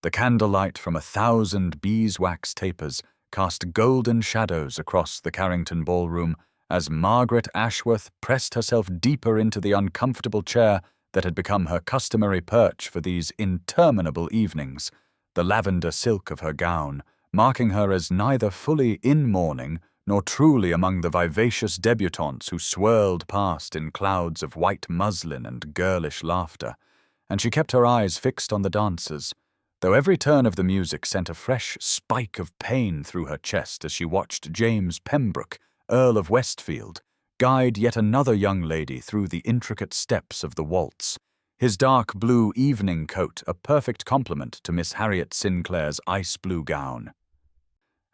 The candlelight from 1,000 beeswax tapers cast golden shadows across the Carrington ballroom as Margaret Ashworth pressed herself deeper into the uncomfortable chair that had become her customary perch for these interminable evenings, the lavender silk of her gown marking her as neither fully in mourning nor truly among the vivacious debutantes who swirled past in clouds of white muslin and girlish laughter, and she kept her eyes fixed on the dancers, though every turn of the music sent a fresh spike of pain through her chest as she watched James Pembroke, Earl of Westfield, guide yet another young lady through the intricate steps of the waltz, his dark blue evening coat a perfect complement to Miss Harriet Sinclair's ice blue gown.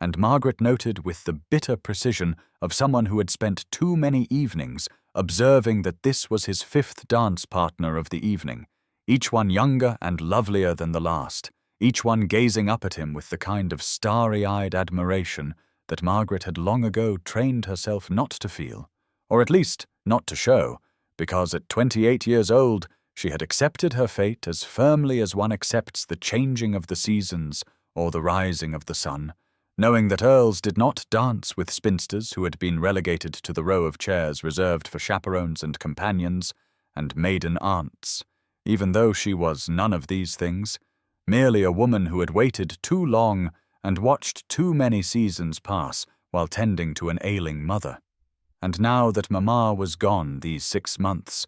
And Margaret noted with the bitter precision of someone who had spent too many evenings observing that this was his 5th dance partner of the evening, each one younger and lovelier than the last, each one gazing up at him with the kind of starry-eyed admiration that Margaret had long ago trained herself not to feel, or at least not to show, because at 28 years old she had accepted her fate as firmly as one accepts the changing of the seasons or the rising of the sun, knowing that earls did not dance with spinsters who had been relegated to the row of chairs reserved for chaperones and companions and maiden aunts, even though she was none of these things, merely a woman who had waited too long and watched too many seasons pass while tending to an ailing mother. And now that Mamma was gone these 6 months,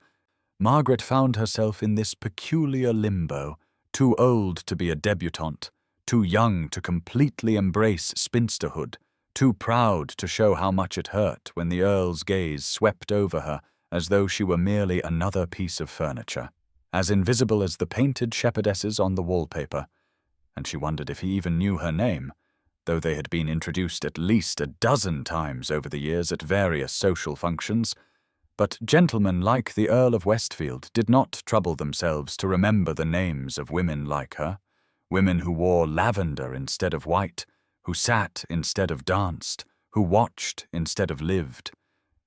Margaret found herself in this peculiar limbo, too old to be a debutante, too young to completely embrace spinsterhood, too proud to show how much it hurt when the Earl's gaze swept over her as though she were merely another piece of furniture, as invisible as the painted shepherdesses on the wallpaper, and she wondered if he even knew her name, though they had been introduced at least a dozen times over the years at various social functions. But gentlemen like the Earl of Westfield did not trouble themselves to remember the names of women like her, women who wore lavender instead of white, who sat instead of danced, who watched instead of lived,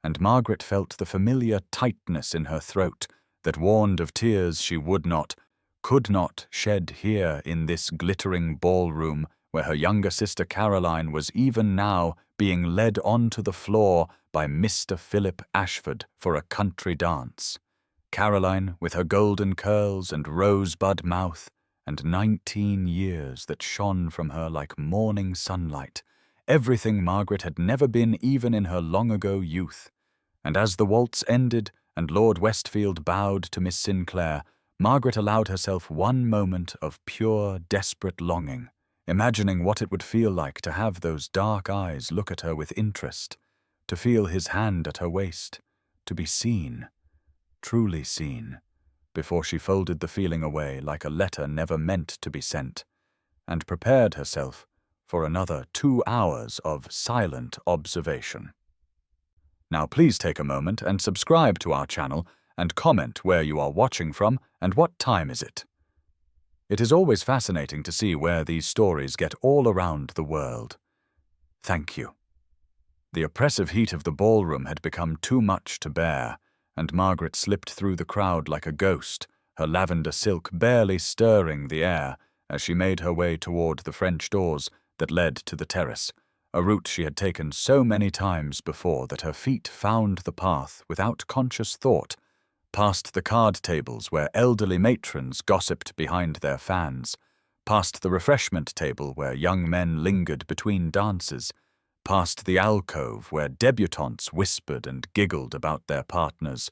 and Margaret felt the familiar tightness in her throat that warned of tears she would not, could not shed here in this glittering ballroom where her younger sister Caroline was even now being led onto the floor by Mr. Philip Ashford for a country dance. Caroline, with her golden curls and rosebud mouth, and 19 years that shone from her like morning sunlight, everything Margaret had never been even in her long-ago youth. And as the waltz ended and Lord Westfield bowed to Miss Sinclair, Margaret allowed herself one moment of pure, desperate longing, imagining what it would feel like to have those dark eyes look at her with interest, to feel his hand at her waist, to be seen, truly seen, before she folded the feeling away like a letter never meant to be sent, and prepared herself for another 2 hours of silent observation. Now please take a moment and subscribe to our channel and comment where you are watching from and what time is it. It is always fascinating to see where these stories get all around the world. Thank you. The oppressive heat of the ballroom had become too much to bear, and Margaret slipped through the crowd like a ghost, her lavender silk barely stirring the air as she made her way toward the French doors that led to the terrace, a route she had taken so many times before that her feet found the path without conscious thought, past the card tables where elderly matrons gossiped behind their fans, past the refreshment table where young men lingered between dances, past the alcove where debutantes whispered and giggled about their partners,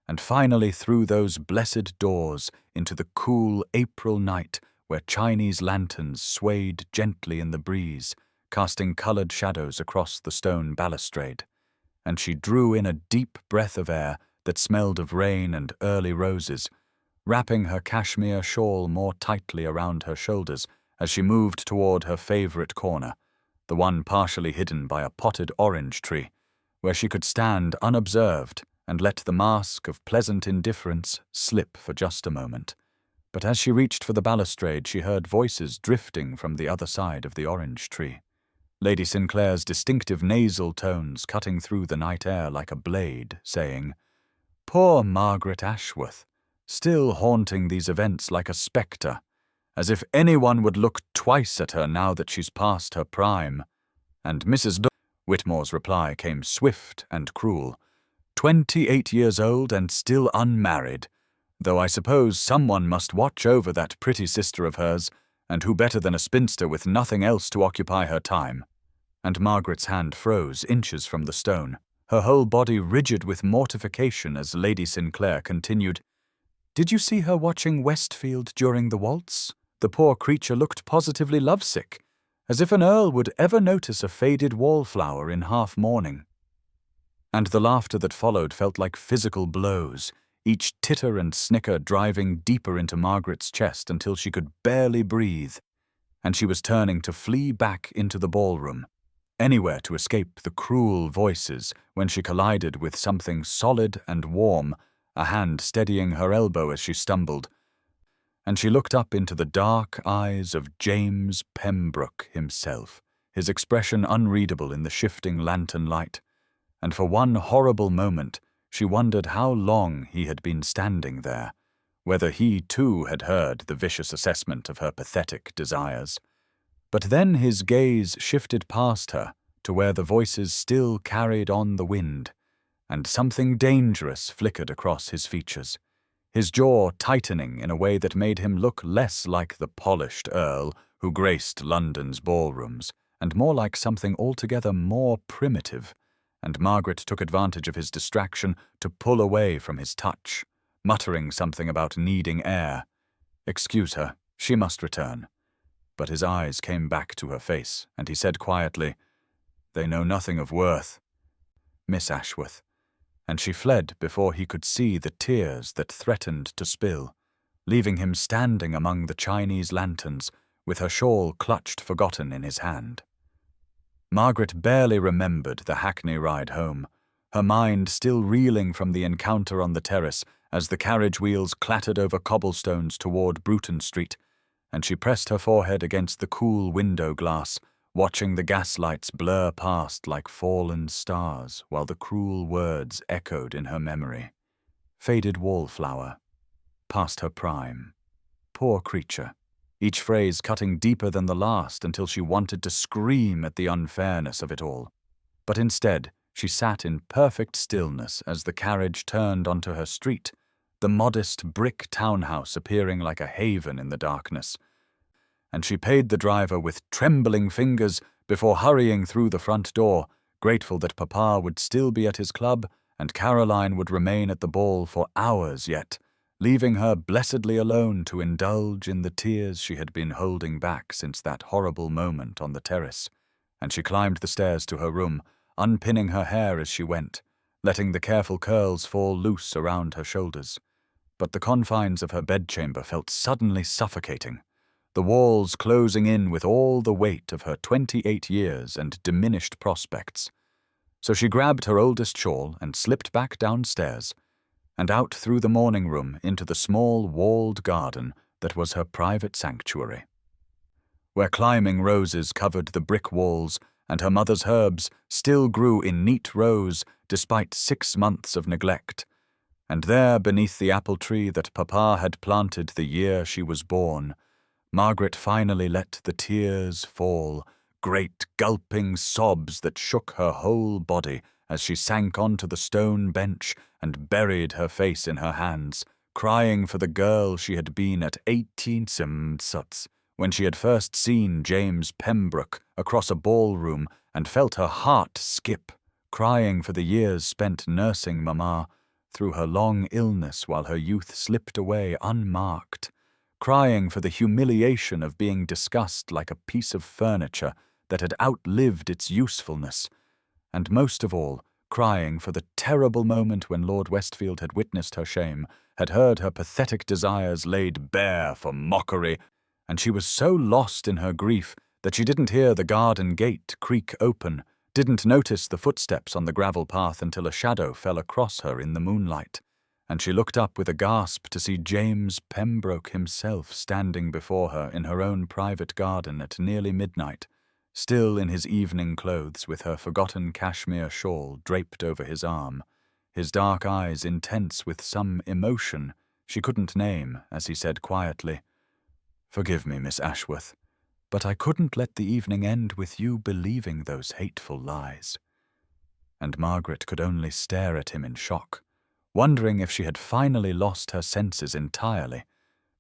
and finally through those blessed doors into the cool April night where Chinese lanterns swayed gently in the breeze, casting colored shadows across the stone balustrade, and she drew in a deep breath of air that smelled of rain and early roses, wrapping her cashmere shawl more tightly around her shoulders as she moved toward her favorite corner, the one partially hidden by a potted orange tree, where she could stand unobserved and let the mask of pleasant indifference slip for just a moment. But as she reached for the balustrade, she heard voices drifting from the other side of the orange tree, Lady Sinclair's distinctive nasal tones cutting through the night air like a blade, saying, "Poor Margaret Ashworth, still haunting these events like a spectre, as if anyone would look twice at her now that she's past her prime. And Mrs. Whitmore's reply came swift and cruel. 28 years old and still unmarried, though I suppose someone must watch over that pretty sister of hers, and who better than a spinster with nothing else to occupy her time? And Margaret's hand froze inches from the stone, her whole body rigid with mortification as Lady Sinclair continued, "Did you see her watching Westfield during the waltz? The poor creature looked positively lovesick, as if an earl would ever notice a faded wallflower in half-mourning." And the laughter that followed felt like physical blows, each titter and snicker driving deeper into Margaret's chest until she could barely breathe, and she was turning to flee back into the ballroom, anywhere to escape the cruel voices, when she collided with something solid and warm, a hand steadying her elbow as she stumbled, and she looked up into the dark eyes of James Pembroke himself, his expression unreadable in the shifting lantern light, and for one horrible moment she wondered how long he had been standing there, whether he too had heard the vicious assessment of her pathetic desires. But then his gaze shifted past her to where the voices still carried on the wind, and something dangerous flickered across his features, his jaw tightening in a way that made him look less like the polished earl who graced London's ballrooms, and more like something altogether more primitive, and Margaret took advantage of his distraction to pull away from his touch, muttering something about needing air. Excuse her, she must return. But his eyes came back to her face, and he said quietly, "They know nothing of worth, Miss Ashworth," and she fled before he could see the tears that threatened to spill, leaving him standing among the Chinese lanterns, with her shawl clutched forgotten in his hand. Margaret barely remembered the hackney ride home, her mind still reeling from the encounter on the terrace as the carriage wheels clattered over cobblestones toward Bruton Street, and she pressed her forehead against the cool window glass, watching the gaslights blur past like fallen stars while the cruel words echoed in her memory. Faded wallflower. Past her prime. Poor creature. Each phrase cutting deeper than the last until she wanted to scream at the unfairness of it all. But instead, she sat in perfect stillness as the carriage turned onto her street, the modest brick townhouse appearing like a haven in the darkness. And she paid the driver with trembling fingers before hurrying through the front door, grateful that Papa would still be at his club and Caroline would remain at the ball for hours yet, leaving her blessedly alone to indulge in the tears she had been holding back since that horrible moment on the terrace. And she climbed the stairs to her room, unpinning her hair as she went, letting the careful curls fall loose around her shoulders. But the confines of her bedchamber felt suddenly suffocating, the walls closing in with all the weight of her 28 years and diminished prospects. So she grabbed her oldest shawl and slipped back downstairs, and out through the morning room into the small walled garden that was her private sanctuary, where climbing roses covered the brick walls and her mother's herbs still grew in neat rows despite 6 months of neglect. And there, beneath the apple tree that Papa had planted the year she was born, Margaret finally let the tears fall, great gulping sobs that shook her whole body as she sank onto the stone bench and buried her face in her hands, crying for the girl she had been at 18 suts, when she had first seen James Pembroke across a ballroom and felt her heart skip, crying for the years spent nursing Mamma through her long illness while her youth slipped away unmarked, crying for the humiliation of being discussed like a piece of furniture that had outlived its usefulness, and most of all, crying for the terrible moment when Lord Westfield had witnessed her shame, had heard her pathetic desires laid bare for mockery, and she was so lost in her grief that she didn't hear the garden gate creak open, didn't notice the footsteps on the gravel path until a shadow fell across her in the moonlight, and she looked up with a gasp to see James Pembroke himself standing before her in her own private garden at nearly midnight, still in his evening clothes with her forgotten cashmere shawl draped over his arm, his dark eyes intense with some emotion she couldn't name as he said quietly, "Forgive me, Miss Ashworth, but I couldn't let the evening end with you believing those hateful lies." And Margaret could only stare at him in shock, wondering if she had finally lost her senses entirely,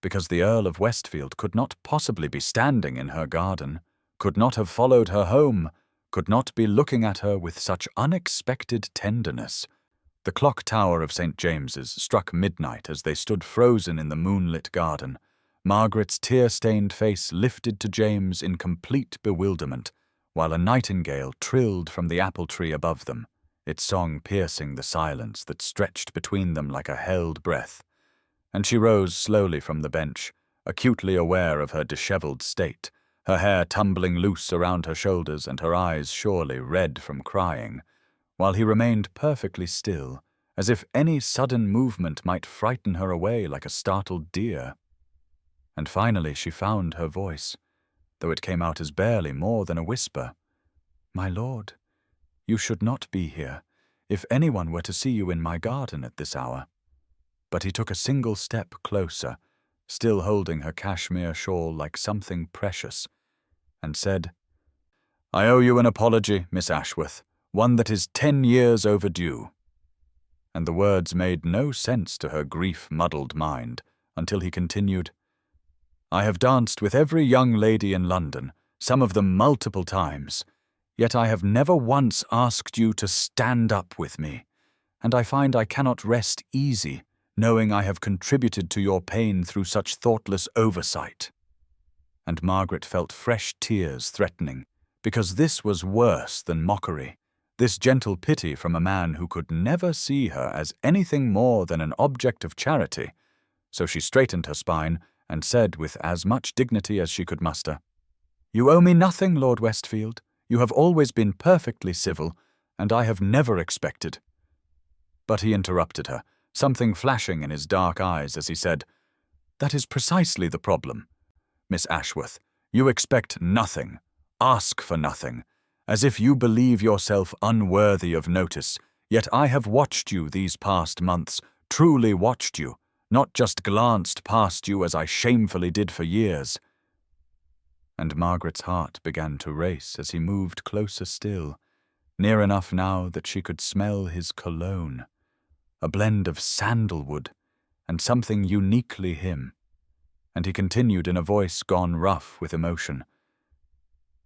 because the Earl of Westfield could not possibly be standing in her garden, could not have followed her home, could not be looking at her with such unexpected tenderness. The clock tower of St. James's struck midnight as they stood frozen in the moonlit garden. Margaret's tear-stained face lifted to James in complete bewilderment, while a nightingale trilled from the apple tree above them, its song piercing the silence that stretched between them like a held breath. And she rose slowly from the bench, acutely aware of her dishevelled state, her hair tumbling loose around her shoulders and her eyes surely red from crying, while he remained perfectly still, as if any sudden movement might frighten her away like a startled deer. And finally she found her voice, though it came out as barely more than a whisper. "My lord, you should not be here, if anyone were to see you in my garden at this hour." But he took a single step closer, still holding her cashmere shawl like something precious, and said, "I owe you an apology, Miss Ashworth, one that is 10 years overdue." And the words made no sense to her grief-muddled mind until he continued, "I have danced with every young lady in London, some of them multiple times, yet I have never once asked you to stand up with me, and I find I cannot rest easy, knowing I have contributed to your pain through such thoughtless oversight." And Margaret felt fresh tears threatening, because this was worse than mockery, this gentle pity from a man who could never see her as anything more than an object of charity. So she straightened her spine and said with as much dignity as she could muster, "You owe me nothing, Lord Westfield. You have always been perfectly civil, and I have never expected—" But he interrupted her, something flashing in his dark eyes as he said, "That is precisely the problem. Miss Ashworth, you expect nothing, ask for nothing, as if you believe yourself unworthy of notice, yet I have watched you these past months, truly watched you, not just glanced past you as I shamefully did for years." And Margaret's heart began to race as he moved closer still, near enough now that she could smell his cologne, a blend of sandalwood and something uniquely him. And he continued in a voice gone rough with emotion,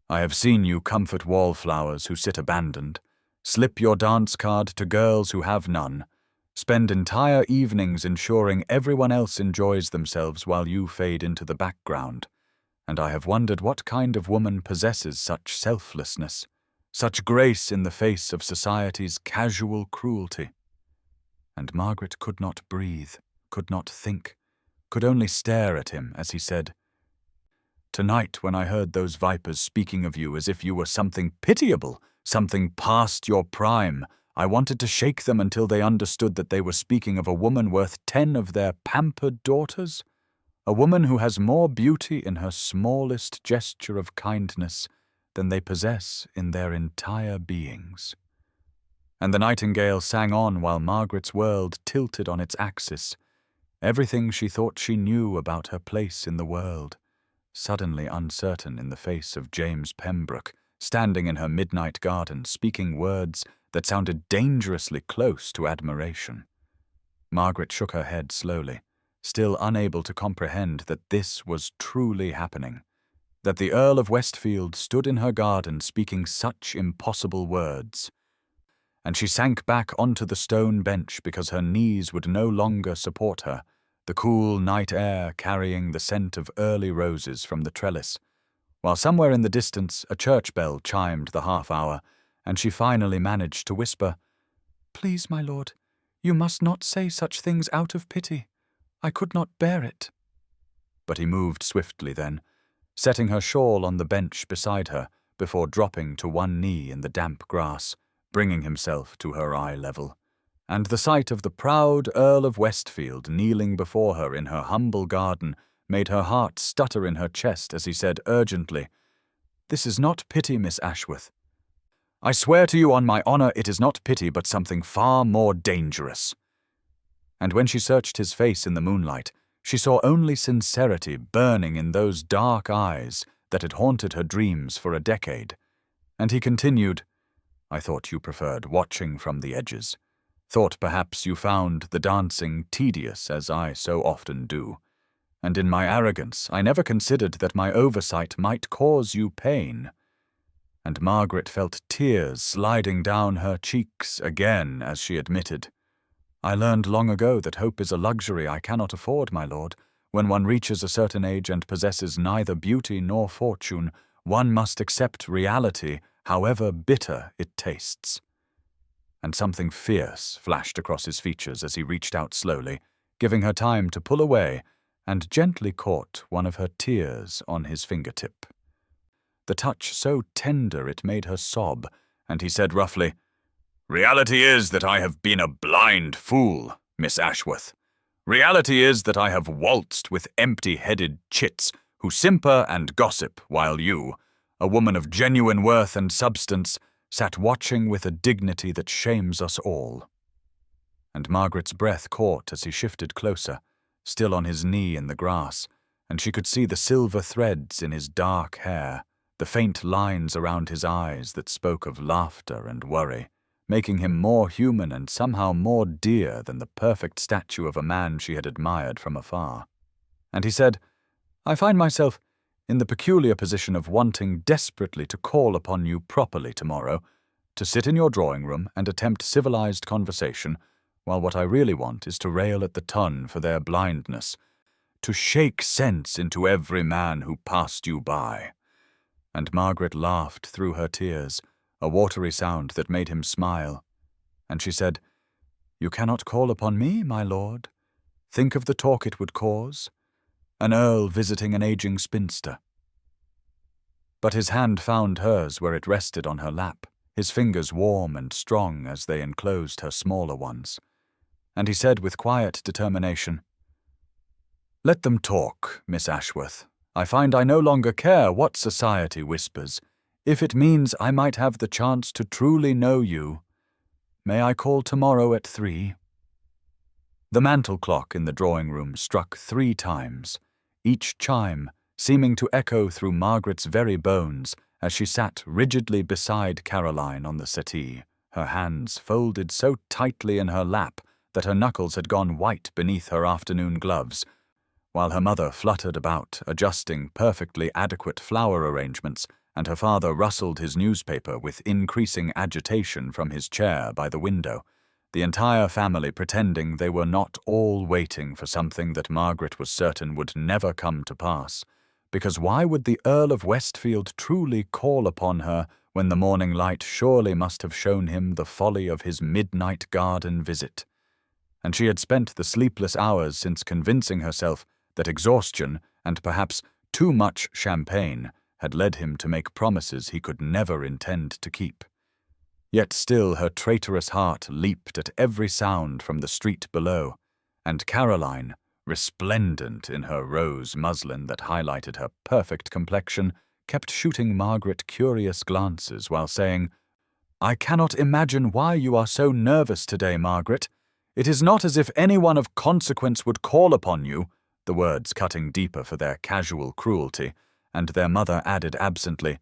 "I have seen you comfort wallflowers who sit abandoned, slip your dance card to girls who have none, spend entire evenings ensuring everyone else enjoys themselves while you fade into the background, and I have wondered what kind of woman possesses such selflessness, such grace in the face of society's casual cruelty." And Margaret could not breathe, could not think, could only stare at him as he said, "Tonight when I heard those vipers speaking of you as if you were something pitiable, something past your prime, I wanted to shake them until they understood that they were speaking of a woman worth 10 of their pampered daughters, a woman who has more beauty in her smallest gesture of kindness than they possess in their entire beings." And the nightingale sang on while Margaret's world tilted on its axis, everything she thought she knew about her place in the world, suddenly uncertain in the face of James Pembroke, standing in her midnight garden, speaking words that sounded dangerously close to admiration. Margaret shook her head slowly, still unable to comprehend that this was truly happening, that the Earl of Westfield stood in her garden speaking such impossible words. And she sank back onto the stone bench because her knees would no longer support her, the cool night air carrying the scent of early roses from the trellis, while somewhere in the distance a church bell chimed the half-hour, and she finally managed to whisper, "Please, my lord, you must not say such things out of pity. I could not bear it." But he moved swiftly then, setting her shawl on the bench beside her before dropping to one knee in the damp grass, bringing himself to her eye level. And the sight of the proud Earl of Westfield kneeling before her in her humble garden made her heart stutter in her chest as he said urgently, "This is not pity, Miss Ashworth. I swear to you on my honour it is not pity but something far more dangerous." And when she searched his face in the moonlight, She saw only sincerity burning in those dark eyes that had haunted her dreams for a decade. And he continued, "I thought you preferred watching from the edges. Thought perhaps you found the dancing tedious, as I so often do. And in my arrogance, I never considered that my oversight might cause you pain." And Margaret felt tears sliding down her cheeks again as she admitted, "I learned long ago that hope is a luxury I cannot afford, my lord. When one reaches a certain age and possesses neither beauty nor fortune, one must accept reality, however bitter it tastes." And something fierce flashed across his features as he reached out slowly, giving her time to pull away, and gently caught one of her tears on his fingertip. The touch so tender it made her sob, and he said roughly, "Reality is that I have been a blind fool, Miss Ashworth. Reality is that I have waltzed with empty-headed chits who simper and gossip while you, a woman of genuine worth and substance, sat watching with a dignity that shames us all." And Margaret's breath caught as he shifted closer, still on his knee in the grass, and she could see the silver threads in his dark hair, the faint lines around his eyes that spoke of laughter and worry, making him more human and somehow more dear than the perfect statue of a man she had admired from afar. And he said, "I find myself in the peculiar position of wanting desperately to call upon you properly tomorrow, to sit in your drawing-room and attempt civilized conversation, while what I really want is to rail at the ton for their blindness, to shake sense into every man who passed you by." And Margaret laughed through her tears, a watery sound that made him smile. And she said, "You cannot call upon me, my lord. Think of the talk it would cause. An earl visiting an aging spinster." But his hand found hers where it rested on her lap, his fingers warm and strong as they enclosed her smaller ones. And he said with quiet determination, "Let them talk, Miss Ashworth. I find I no longer care what society whispers, if it means I might have the chance to truly know you. May I call tomorrow at 3? The mantel clock in the drawing-room struck 3 times, each chime seeming to echo through Margaret's very bones as she sat rigidly beside Caroline on the settee, her hands folded so tightly in her lap that her knuckles had gone white beneath her afternoon gloves, while her mother fluttered about, adjusting perfectly adequate flower arrangements, and her father rustled his newspaper with increasing agitation from his chair by the window, the entire family pretending they were not all waiting for something that Margaret was certain would never come to pass, because why would the Earl of Westfield truly call upon her when the morning light surely must have shown him the folly of his midnight garden visit? And she had spent the sleepless hours since convincing herself that exhaustion, and perhaps too much champagne, had led him to make promises he could never intend to keep. Yet still her traitorous heart leaped at every sound from the street below, and Caroline, resplendent in her rose muslin that highlighted her perfect complexion, kept shooting Margaret curious glances while saying, "I cannot imagine why you are so nervous today, Margaret. It is not as if anyone of consequence would call upon you," the words cutting deeper for their casual cruelty, and their mother added absently,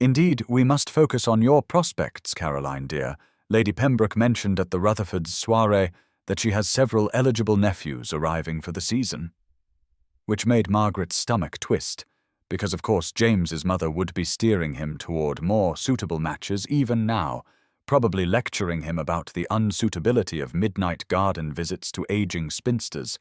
"Indeed, we must focus on your prospects, Caroline dear. Lady Pembroke mentioned at the Rutherfords' soirée that she has several eligible nephews arriving for the season." Which made Margaret's stomach twist, because of course James's mother would be steering him toward more suitable matches even now, probably lecturing him about the unsuitability of midnight garden visits to aging spinsters.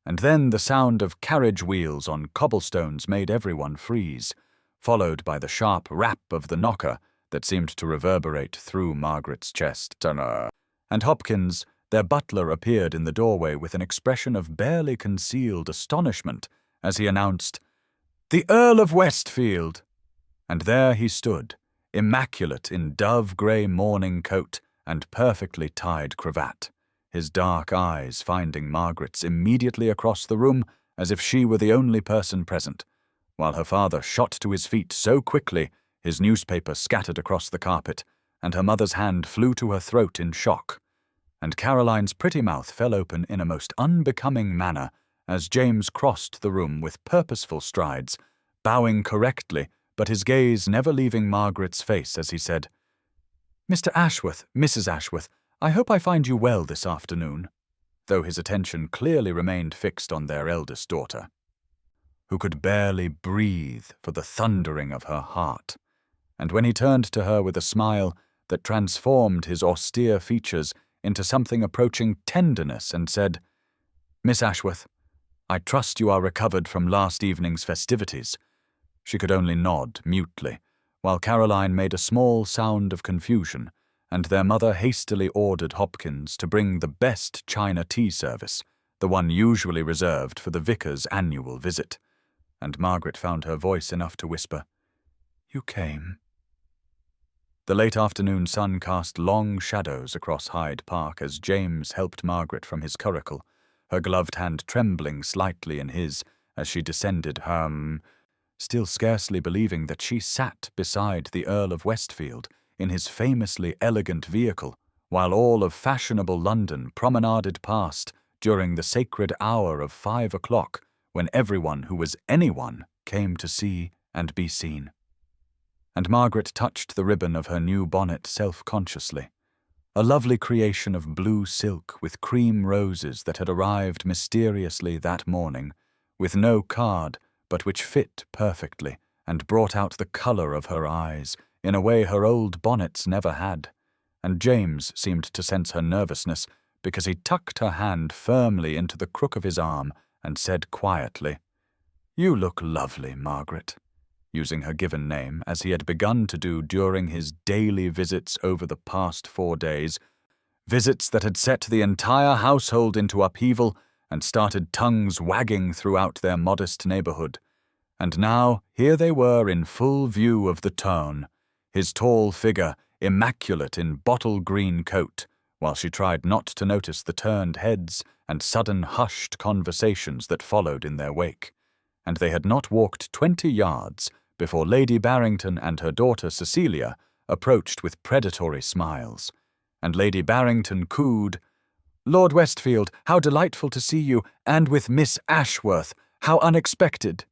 And then the sound of carriage wheels on cobblestones made everyone freeze, followed by the sharp rap of the knocker that seemed to reverberate through Margaret's chest. And Hopkins, their butler, appeared in the doorway with an expression of barely concealed astonishment as he announced, "The Earl of Westfield!" And there he stood, immaculate in dove-grey morning coat and perfectly tied cravat, his dark eyes finding Margaret's immediately across the room as if she were the only person present, while her father shot to his feet so quickly his newspaper scattered across the carpet, and her mother's hand flew to her throat in shock, and Caroline's pretty mouth fell open in a most unbecoming manner as James crossed the room with purposeful strides, bowing correctly, but his gaze never leaving Margaret's face as he said, "Mr. Ashworth, Mrs. Ashworth, I hope I find you well this afternoon," though his attention clearly remained fixed on their eldest daughter, who could barely breathe for the thundering of her heart. And when he turned to her with a smile that transformed his austere features into something approaching tenderness and said, "Miss Ashworth, I trust you are recovered from last evening's festivities." She could only nod mutely, while Caroline made a small sound of confusion, and their mother hastily ordered Hopkins to bring the best China tea service, the one usually reserved for the vicar's annual visit. And Margaret found her voice enough to whisper, "You came." The late afternoon sun cast long shadows across Hyde Park as James helped Margaret from his curricle, her gloved hand trembling slightly in his as she descended still scarcely believing that she sat beside the Earl of Westfield in his famously elegant vehicle, while all of fashionable London promenaded past during the sacred hour of 5 o'clock, when everyone who was anyone came to see and be seen. And Margaret touched the ribbon of her new bonnet self-consciously, a lovely creation of blue silk with cream roses that had arrived mysteriously that morning, with no card, but which fit perfectly and brought out the colour of her eyes in a way her old bonnets never had. And James seemed to sense her nervousness because he tucked her hand firmly into the crook of his arm and said quietly, "You look lovely, Margaret," using her given name as he had begun to do during his daily visits over the past 4 days, visits that had set the entire household into upheaval and started tongues wagging throughout their modest neighbourhood. And now here they were in full view of the town, his tall figure immaculate in bottle-green coat, while she tried not to notice the turned heads and sudden hushed conversations that followed in their wake. And they had not walked 20 yards before Lady Barrington and her daughter Cecilia approached with predatory smiles, and Lady Barrington cooed, "Lord Westfield, how delightful to see you, and with Miss Ashworth, how unexpected."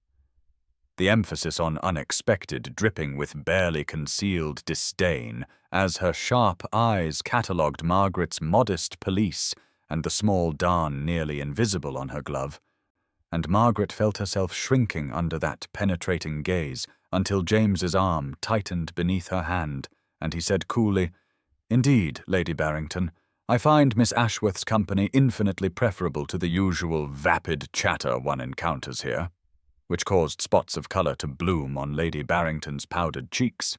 The emphasis on unexpected dripping with barely concealed disdain as her sharp eyes catalogued Margaret's modest pelisse and the small darn nearly invisible on her glove. And Margaret felt herself shrinking under that penetrating gaze until James's arm tightened beneath her hand, and he said coolly, "Indeed, Lady Barrington, I find Miss Ashworth's company infinitely preferable to the usual vapid chatter one encounters here," which caused spots of colour to bloom on Lady Barrington's powdered cheeks.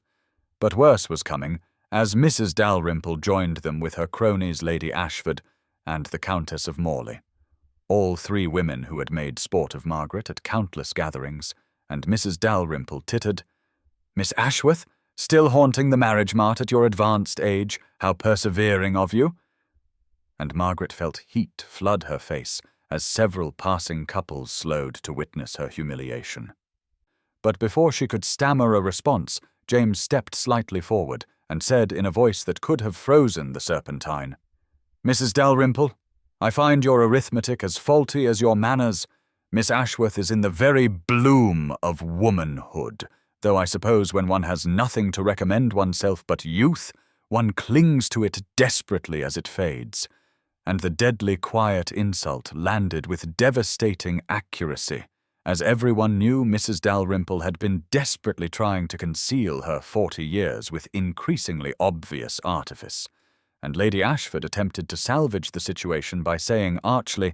But worse was coming, as Mrs. Dalrymple joined them with her cronies Lady Ashford and the Countess of Morley, all 3 women who had made sport of Margaret at countless gatherings, and Mrs. Dalrymple tittered, "Miss Ashworth, still haunting the marriage mart at your advanced age, how persevering of you!" And Margaret felt heat flood her face as several passing couples slowed to witness her humiliation. But before she could stammer a response, James stepped slightly forward and said in a voice that could have frozen the Serpentine, "Mrs. Dalrymple, I find your arithmetic as faulty as your manners. Miss Ashworth is in the very bloom of womanhood, though I suppose when one has nothing to recommend oneself but youth, one clings to it desperately as it fades." And the deadly quiet insult landed with devastating accuracy, as everyone knew Mrs. Dalrymple had been desperately trying to conceal her 40 years with increasingly obvious artifice. And Lady Ashford attempted to salvage the situation by saying archly,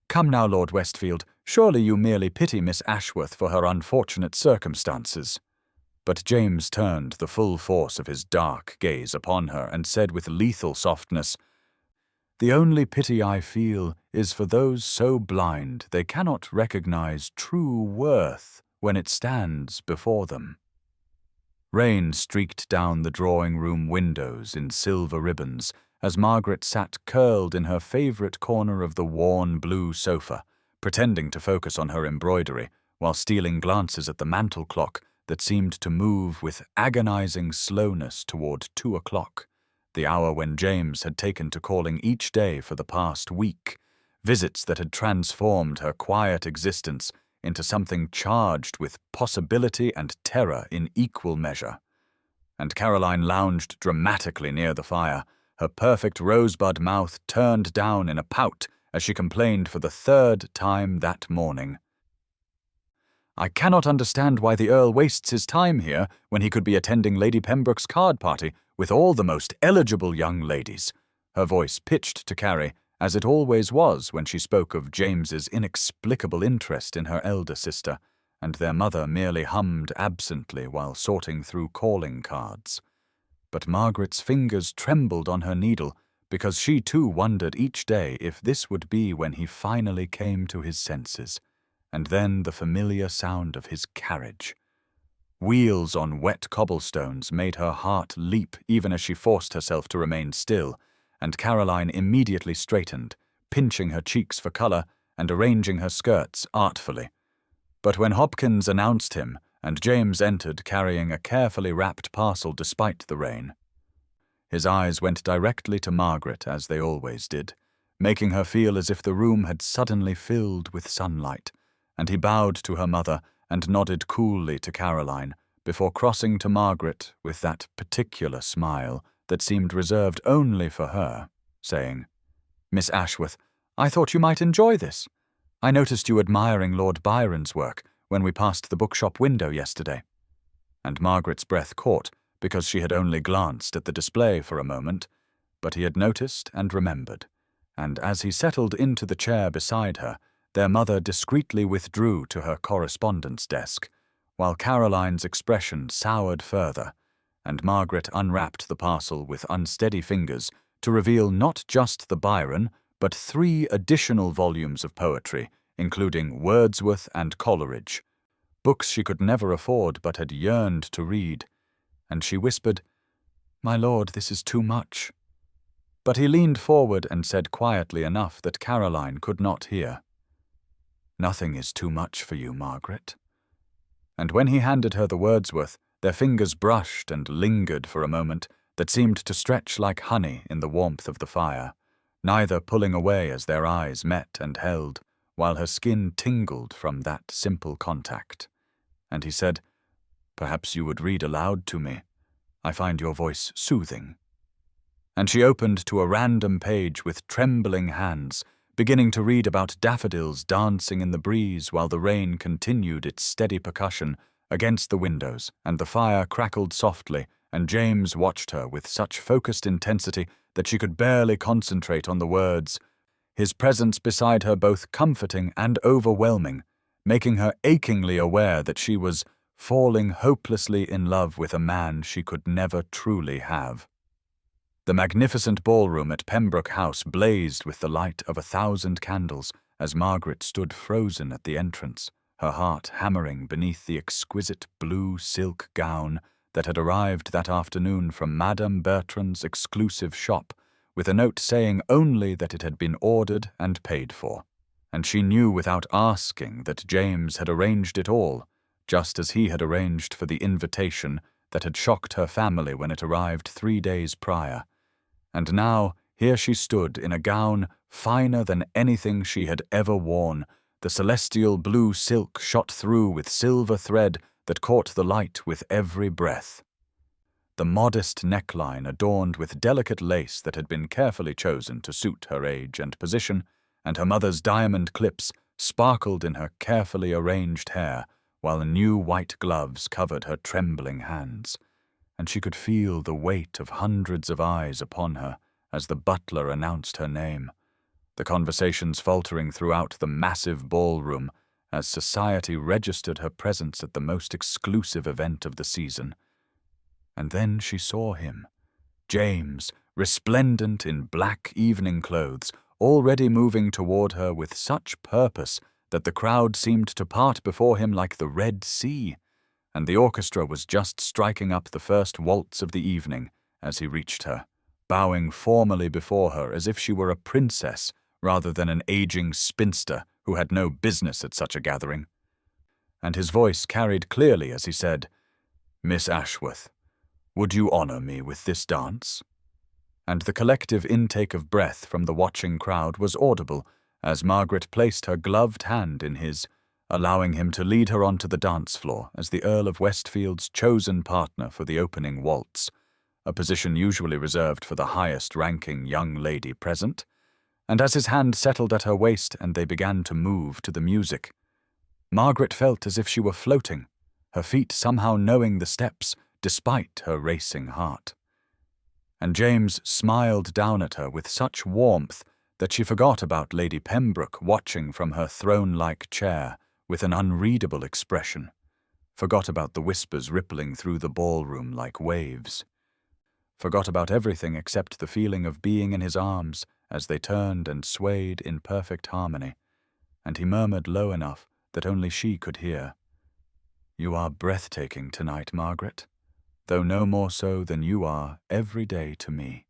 "Come now, Lord Westfield, surely you merely pity Miss Ashworth for her unfortunate circumstances." But James turned the full force of his dark gaze upon her and said with lethal softness, "The only pity I feel is for those so blind they cannot recognize true worth when it stands before them." Rain streaked down the drawing-room windows in silver ribbons as Margaret sat curled in her favourite corner of the worn blue sofa, pretending to focus on her embroidery while stealing glances at the mantel clock that seemed to move with agonizing slowness toward 2 o'clock, the hour when James had taken to calling each day for the past week, visits that had transformed her quiet existence into something charged with possibility and terror in equal measure. And Caroline lounged dramatically near the fire, her perfect rosebud mouth turned down in a pout as she complained for the third time that morning. "I cannot understand why the Earl wastes his time here when he could be attending Lady Pembroke's card party with all the most eligible young ladies," her voice pitched to Carrie, as it always was when she spoke of James's inexplicable interest in her elder sister, and their mother merely hummed absently while sorting through calling cards. But Margaret's fingers trembled on her needle, because she too wondered each day if this would be when he finally came to his senses. And then the familiar sound of his carriage. Wheels on wet cobblestones made her heart leap even as she forced herself to remain still, and Caroline immediately straightened, pinching her cheeks for color and arranging her skirts artfully. But when Hopkins announced him, and James entered carrying a carefully wrapped parcel despite the rain, his eyes went directly to Margaret, as they always did, making her feel as if the room had suddenly filled with sunlight, and he bowed to her mother and nodded coolly to Caroline before crossing to Margaret with that particular smile that seemed reserved only for her, saying, "Miss Ashworth, I thought you might enjoy this. I noticed you admiring Lord Byron's work when we passed the bookshop window yesterday." And Margaret's breath caught because she had only glanced at the display for a moment, but he had noticed and remembered, and as he settled into the chair beside her, their mother discreetly withdrew to her correspondence desk, while Caroline's expression soured further, and Margaret unwrapped the parcel with unsteady fingers to reveal not just the Byron, but 3 additional volumes of poetry, including Wordsworth and Coleridge, books she could never afford but had yearned to read, and she whispered, "My lord, this is too much." But he leaned forward and said quietly enough that Caroline could not hear, "Nothing is too much for you, Margaret." And when he handed her the Wordsworth, their fingers brushed and lingered for a moment that seemed to stretch like honey in the warmth of the fire, neither pulling away as their eyes met and held, while her skin tingled from that simple contact. And he said, "Perhaps you would read aloud to me. I find your voice soothing." And she opened to a random page with trembling hands, beginning to read about daffodils dancing in the breeze while the rain continued its steady percussion against the windows, and the fire crackled softly, and James watched her with such focused intensity that she could barely concentrate on the words, his presence beside her both comforting and overwhelming, making her achingly aware that she was falling hopelessly in love with a man she could never truly have. The magnificent ballroom at Pembroke House blazed with the light of 1,000 candles as Margaret stood frozen at the entrance, her heart hammering beneath the exquisite blue silk gown that had arrived that afternoon from Madame Bertrand's exclusive shop, with a note saying only that it had been ordered and paid for. And she knew without asking that James had arranged it all, just as he had arranged for the invitation that had shocked her family when it arrived 3 days prior. And now, here she stood in a gown finer than anything she had ever worn, the celestial blue silk shot through with silver thread that caught the light with every breath. The modest neckline adorned with delicate lace that had been carefully chosen to suit her age and position, and her mother's diamond clips sparkled in her carefully arranged hair, while new white gloves covered her trembling hands, and she could feel the weight of hundreds of eyes upon her as the butler announced her name, the conversations faltering throughout the massive ballroom as society registered her presence at the most exclusive event of the season. And then she saw him, James, resplendent in black evening clothes, already moving toward her with such purpose that the crowd seemed to part before him like the Red Sea, and the orchestra was just striking up the first waltz of the evening as he reached her, bowing formally before her as if she were a princess rather than an aging spinster who had no business at such a gathering. And his voice carried clearly as he said, "Miss Ashworth, would you honor me with this dance?" And the collective intake of breath from the watching crowd was audible as Margaret placed her gloved hand in his, allowing him to lead her onto the dance floor as the Earl of Westfield's chosen partner for the opening waltz, a position usually reserved for the highest-ranking young lady present, and as his hand settled at her waist and they began to move to the music, Margaret felt as if she were floating, her feet somehow knowing the steps despite her racing heart. And James smiled down at her with such warmth that she forgot about Lady Pembroke watching from her throne-like chair with an unreadable expression, forgot about the whispers rippling through the ballroom like waves, forgot about everything except the feeling of being in his arms as they turned and swayed in perfect harmony, and he murmured low enough that only she could hear, "You are breathtaking tonight, Margaret, though no more so than you are every day to me."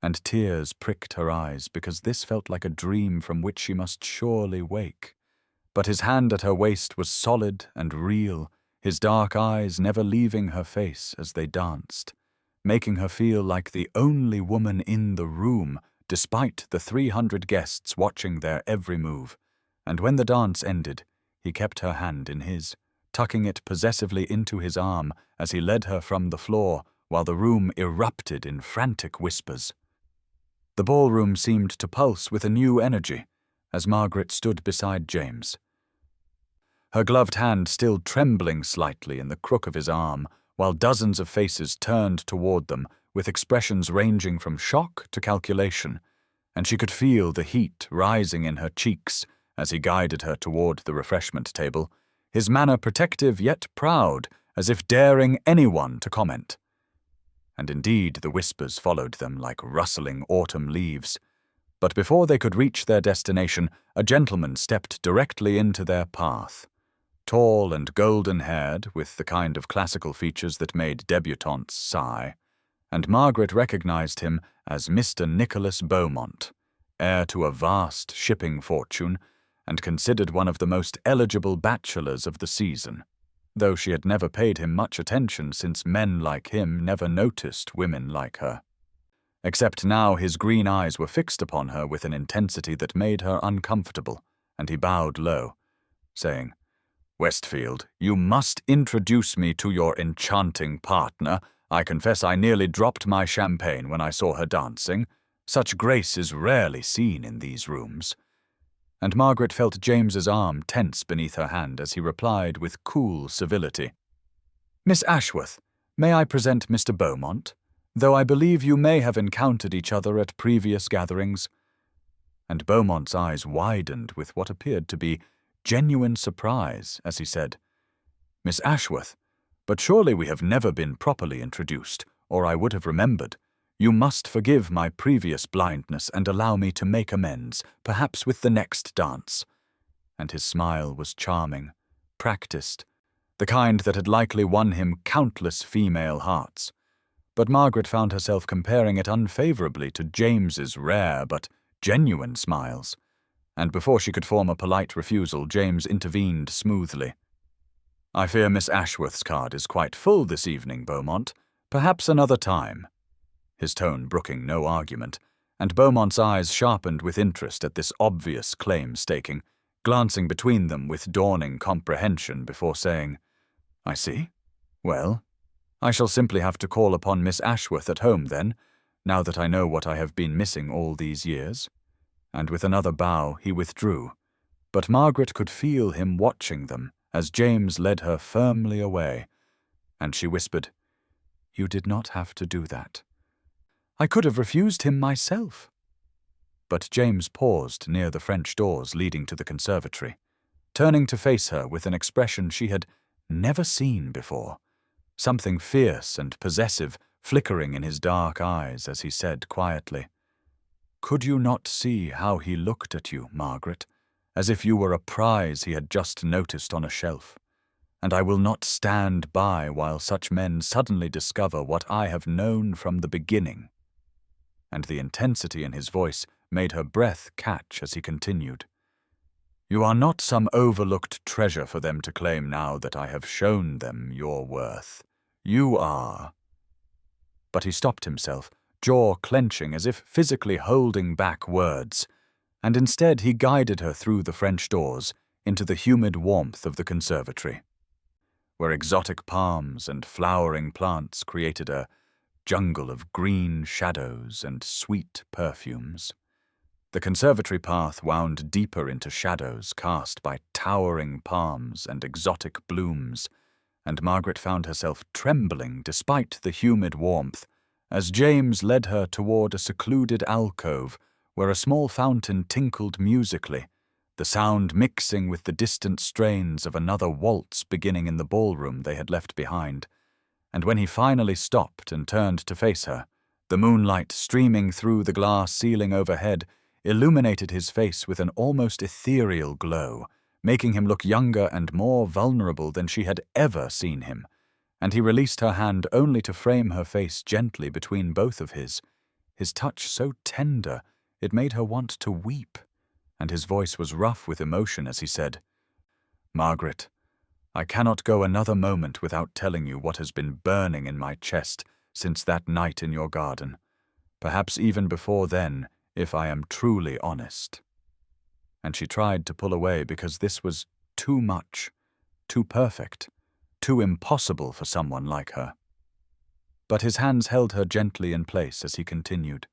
And tears pricked her eyes because this felt like a dream from which she must surely wake. But his hand at her waist was solid and real, his dark eyes never leaving her face as they danced, making her feel like the only woman in the room, despite the 300 guests watching their every move. And when the dance ended, he kept her hand in his, tucking it possessively into his arm as he led her from the floor while the room erupted in frantic whispers. The ballroom seemed to pulse with a new energy as Margaret stood beside James, her gloved hand still trembling slightly in the crook of his arm, while dozens of faces turned toward them with expressions ranging from shock to calculation, and she could feel the heat rising in her cheeks as he guided her toward the refreshment table, his manner protective yet proud, as if daring anyone to comment. And indeed the whispers followed them like rustling autumn leaves. But before they could reach their destination, a gentleman stepped directly into their path. Tall and golden-haired, with the kind of classical features that made debutantes sigh, and Margaret recognized him as Mr. Nicholas Beaumont, heir to a vast shipping fortune, and considered one of the most eligible bachelors of the season, though she had never paid him much attention since men like him never noticed women like her. Except now his green eyes were fixed upon her with an intensity that made her uncomfortable, and he bowed low, saying, "Westfield, you must introduce me to your enchanting partner. I confess I nearly dropped my champagne when I saw her dancing. Such grace is rarely seen in these rooms." And Margaret felt James's arm tense beneath her hand as he replied with cool civility, "Miss Ashworth, may I present Mr. Beaumont, though I believe you may have encountered each other at previous gatherings." And Beaumont's eyes widened with what appeared to be genuine surprise as he said, "Miss Ashworth, but surely we have never been properly introduced, or I would have remembered. You must forgive my previous blindness and allow me to make amends, perhaps with the next dance." And his smile was charming, practiced, the kind that had likely won him countless female hearts. But Margaret found herself comparing it unfavorably to James's rare but genuine smiles, and before she could form a polite refusal, James intervened smoothly. "I fear Miss Ashworth's card is quite full this evening, Beaumont. Perhaps another time," his tone brooking no argument, and Beaumont's eyes sharpened with interest at this obvious claim-staking, glancing between them with dawning comprehension before saying, "I see. Well, I shall simply have to call upon Miss Ashworth at home then, now that I know what I have been missing all these years." And with another bow he withdrew, but Margaret could feel him watching them as James led her firmly away, and she whispered, "You did not have to do that. I could have refused him myself." But James paused near the French doors leading to the conservatory, turning to face her with an expression she had never seen before, something fierce and possessive flickering in his dark eyes as he said quietly, "Could you not see how he looked at you, Margaret, as if you were a prize he had just noticed on a shelf? And I will not stand by while such men suddenly discover what I have known from the beginning." And the intensity in his voice made her breath catch as he continued, "You are not some overlooked treasure for them to claim now that I have shown them your worth. You are—" But he stopped himself, jaw clenching as if physically holding back words, and instead he guided her through the French doors into the humid warmth of the conservatory, where exotic palms and flowering plants created a jungle of green shadows and sweet perfumes. The conservatory path wound deeper into shadows cast by towering palms and exotic blooms, and Margaret found herself trembling despite the humid warmth as James led her toward a secluded alcove where a small fountain tinkled musically, the sound mixing with the distant strains of another waltz beginning in the ballroom they had left behind. And when he finally stopped and turned to face her, the moonlight streaming through the glass ceiling overhead illuminated his face with an almost ethereal glow, making him look younger and more vulnerable than she had ever seen him, and he released her hand only to frame her face gently between both of his touch so tender it made her want to weep, and his voice was rough with emotion as he said, "Margaret, I cannot go another moment without telling you what has been burning in my chest since that night in your garden, perhaps even before then, if I am truly honest." And she tried to pull away because this was too much, too perfect, too impossible for someone like her. But his hands held her gently in place as he continued,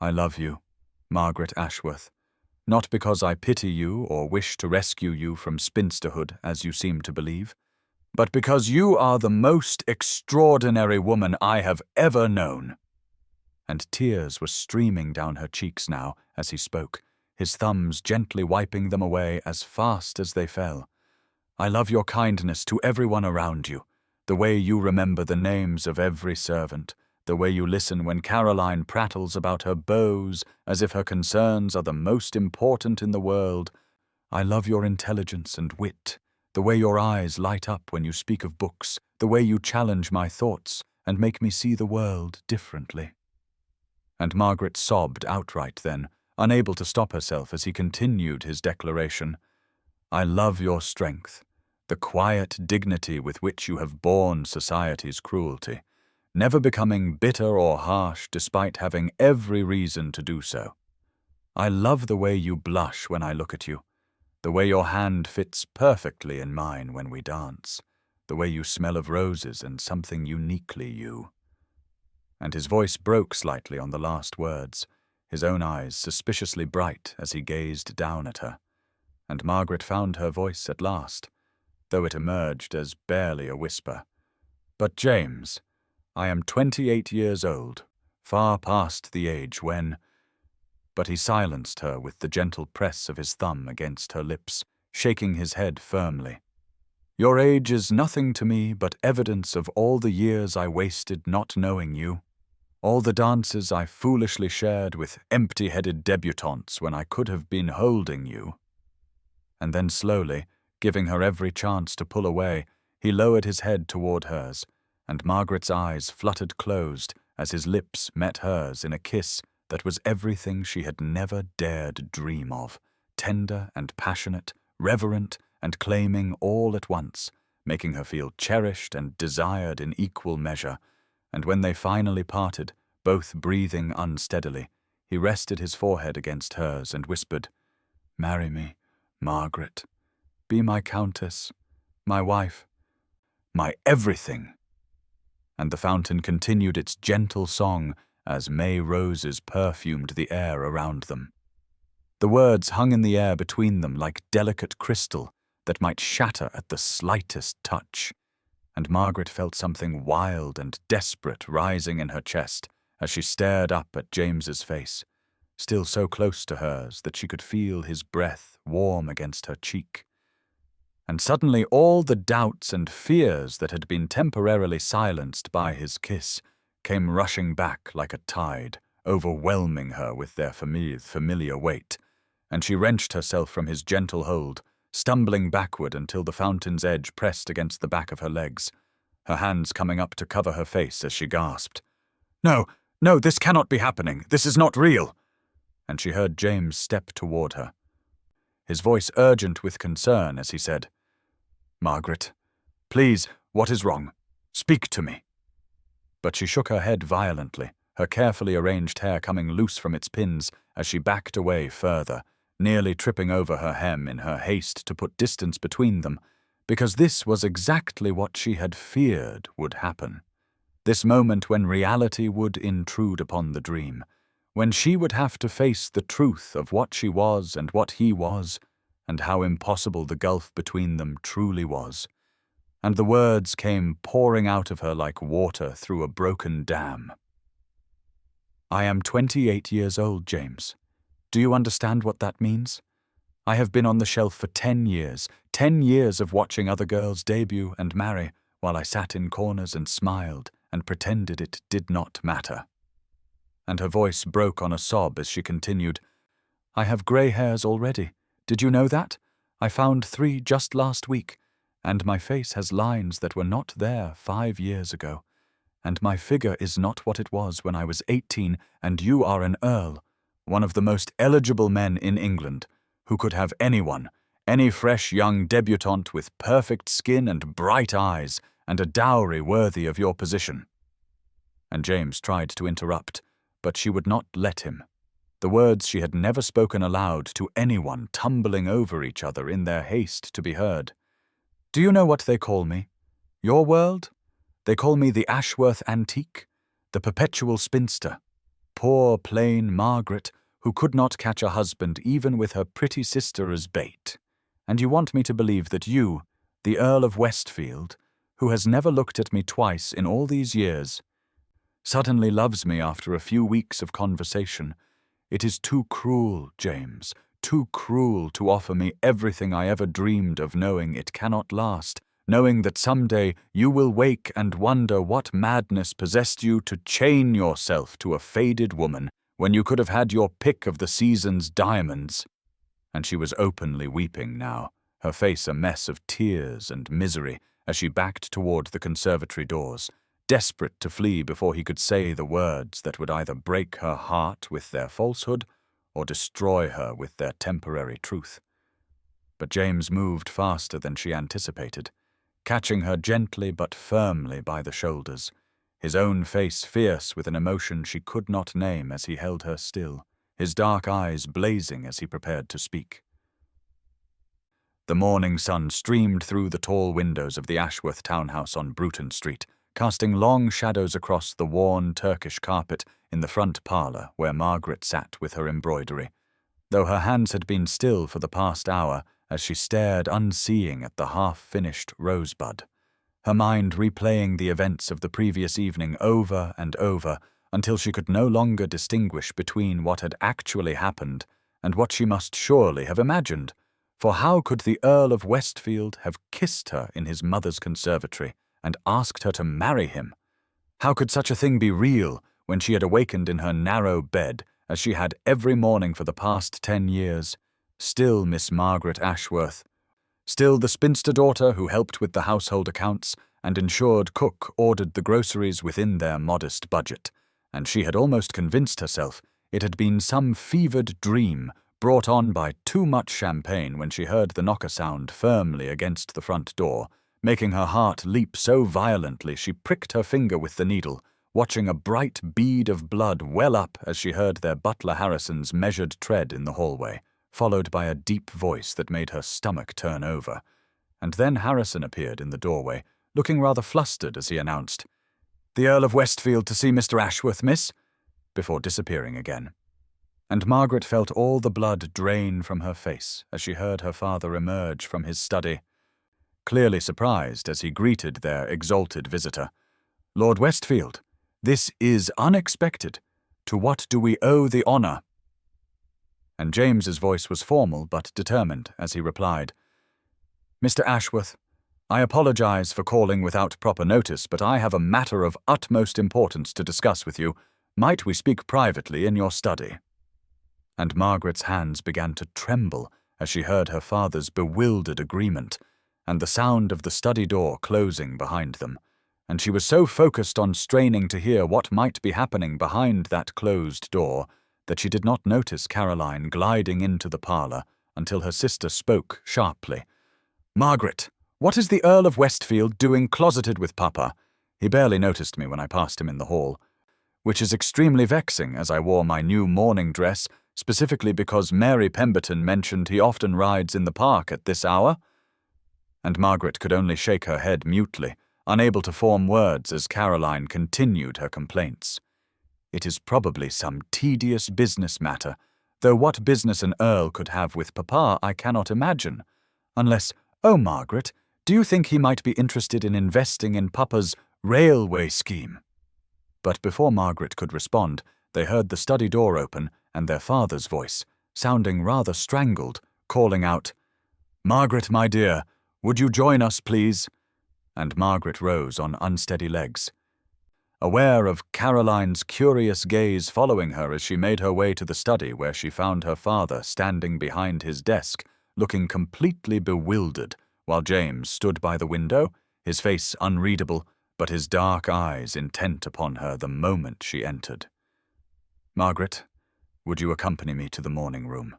"I love you, Margaret Ashworth, not because I pity you or wish to rescue you from spinsterhood, as you seem to believe, but because you are the most extraordinary woman I have ever known." And tears were streaming down her cheeks now as he spoke, his thumbs gently wiping them away as fast as they fell. "I love your kindness to everyone around you, the way you remember the names of every servant, the way you listen when Caroline prattles about her beaux as if her concerns are the most important in the world. I love your intelligence and wit, the way your eyes light up when you speak of books, the way you challenge my thoughts and make me see the world differently." And Margaret sobbed outright then, unable to stop herself as he continued his declaration. "I love your strength, the quiet dignity with which you have borne society's cruelty, never becoming bitter or harsh despite having every reason to do so. I love the way you blush when I look at you, the way your hand fits perfectly in mine when we dance, the way you smell of roses and something uniquely you." And his voice broke slightly on the last words, his own eyes suspiciously bright as he gazed down at her. And Margaret found her voice at last, though it emerged as barely a whisper. "But James, I am 28 years old, far past the age when—" But he silenced her with the gentle press of his thumb against her lips, shaking his head firmly. "Your age is nothing to me but evidence of all the years I wasted not knowing you, all the dances I foolishly shared with empty-headed debutantes when I could have been holding you." And then slowly, giving her every chance to pull away, he lowered his head toward hers, and Margaret's eyes fluttered closed as his lips met hers in a kiss that was everything she had never dared dream of, tender and passionate, reverent and claiming all at once, making her feel cherished and desired in equal measure. And when they finally parted, both breathing unsteadily, he rested his forehead against hers and whispered, "Marry me, Margaret. Be my countess, my wife, my everything." And the fountain continued its gentle song as May roses perfumed the air around them. The words hung in the air between them like delicate crystal that might shatter at the slightest touch, and Margaret felt something wild and desperate rising in her chest as she stared up at James's face, still so close to hers that she could feel his breath warm against her cheek. And suddenly all the doubts and fears that had been temporarily silenced by his kiss came rushing back like a tide, overwhelming her with their familiar weight, and she wrenched herself from his gentle hold, stumbling backward until the fountain's edge pressed against the back of her legs, her hands coming up to cover her face as she gasped, "No, no, this cannot be happening. This is not real." And she heard James step toward her, his voice urgent with concern as he said, "Margaret, please, what is wrong? Speak to me." But she shook her head violently, her carefully arranged hair coming loose from its pins as she backed away further, nearly tripping over her hem in her haste to put distance between them, because this was exactly what she had feared would happen. This moment when reality would intrude upon the dream, when she would have to face the truth of what she was and what he was, and how impossible the gulf between them truly was. And the words came pouring out of her like water through a broken dam. "I am 28 years old, James. Do you understand what that means? I have been on the shelf for 10 years, 10 years of watching other girls debut and marry, while I sat in corners and smiled and pretended it did not matter." And her voice broke on a sob as she continued, "I have grey hairs already. Did you know that? I found 3 just last week, and my face has lines that were not there 5 years ago. And my figure is not what it was when I was 18, and you are an earl, one of the most eligible men in England, who could have anyone, any fresh young debutante with perfect skin and bright eyes, and a dowry worthy of your position." And James tried to interrupt, but she would not let him. The words she had never spoken aloud to anyone, tumbling over each other in their haste to be heard. "Do you know what they call me? Your world? They call me the Ashworth antique, the perpetual spinster. Poor, plain Margaret, who could not catch a husband even with her pretty sister as bait. And you want me to believe that you, the Earl of Westfield, who has never looked at me twice in all these years, suddenly loves me after a few weeks of conversation. It is too cruel, James, too cruel to offer me everything I ever dreamed of, knowing it cannot last, knowing that someday you will wake and wonder what madness possessed you to chain yourself to a faded woman when you could have had your pick of the season's diamonds." And she was openly weeping now, her face a mess of tears and misery as she backed toward the conservatory doors, desperate to flee before he could say the words that would either break her heart with their falsehood or destroy her with their temporary truth. But James moved faster than she anticipated, catching her gently but firmly by the shoulders, his own face fierce with an emotion she could not name as he held her still, his dark eyes blazing as he prepared to speak. The morning sun streamed through the tall windows of the Ashworth townhouse on Bruton Street, casting long shadows across the worn Turkish carpet in the front parlour where Margaret sat with her embroidery, though her hands had been still for the past hour as she stared unseeing at the half-finished rosebud, her mind replaying the events of the previous evening over and over until she could no longer distinguish between what had actually happened and what she must surely have imagined, for how could the Earl of Westfield have kissed her in his mother's conservatory and asked her to marry him? How could such a thing be real when she had awakened in her narrow bed, as she had every morning for the past 10 years, still Miss Margaret Ashworth, still the spinster daughter who helped with the household accounts and ensured cook ordered the groceries within their modest budget, and she had almost convinced herself it had been some fevered dream brought on by too much champagne when she heard the knocker sound firmly against the front door, making her heart leap so violently she pricked her finger with the needle, watching a bright bead of blood well up as she heard their butler Harrison's measured tread in the hallway, followed by a deep voice that made her stomach turn over. And then Harrison appeared in the doorway, looking rather flustered as he announced, "The Earl of Westfield to see Mr. Ashworth, miss," before disappearing again. And Margaret felt all the blood drain from her face as she heard her father emerge from his study, clearly surprised as he greeted their exalted visitor. "Lord Westfield, this is unexpected. To what do we owe the honour?" And James's voice was formal but determined as he replied, "Mr. Ashworth, I apologize for calling without proper notice, but I have a matter of utmost importance to discuss with you. Might we speak privately in your study?" And Margaret's hands began to tremble as she heard her father's bewildered agreement, and the sound of the study door closing behind them, and she was so focused on straining to hear what might be happening behind that closed door that she did not notice Caroline gliding into the parlour until her sister spoke sharply. "Margaret, what is the Earl of Westfield doing closeted with Papa? He barely noticed me when I passed him in the hall. which is extremely vexing as I wore my new morning dress specifically because Mary Pemberton mentioned he often rides in the park at this hour. And Margaret could only shake her head mutely, unable to form words as Caroline continued her complaints. It is probably some tedious business matter, though what business an earl could have with Papa I cannot imagine, unless, oh Margaret, do you think he might be interested in investing in Papa's railway scheme? But before Margaret could respond, they heard the study door open and their father's voice, sounding rather strangled, calling out, "Margaret, my dear, would you join us, please?" And Margaret rose on unsteady legs. Aware of Caroline's curious gaze following her as she made her way to the study where she found her father standing behind his desk, looking completely bewildered, while James stood by the window, his face unreadable, but his dark eyes intent upon her the moment she entered. "Margaret, would you accompany me to the morning room?"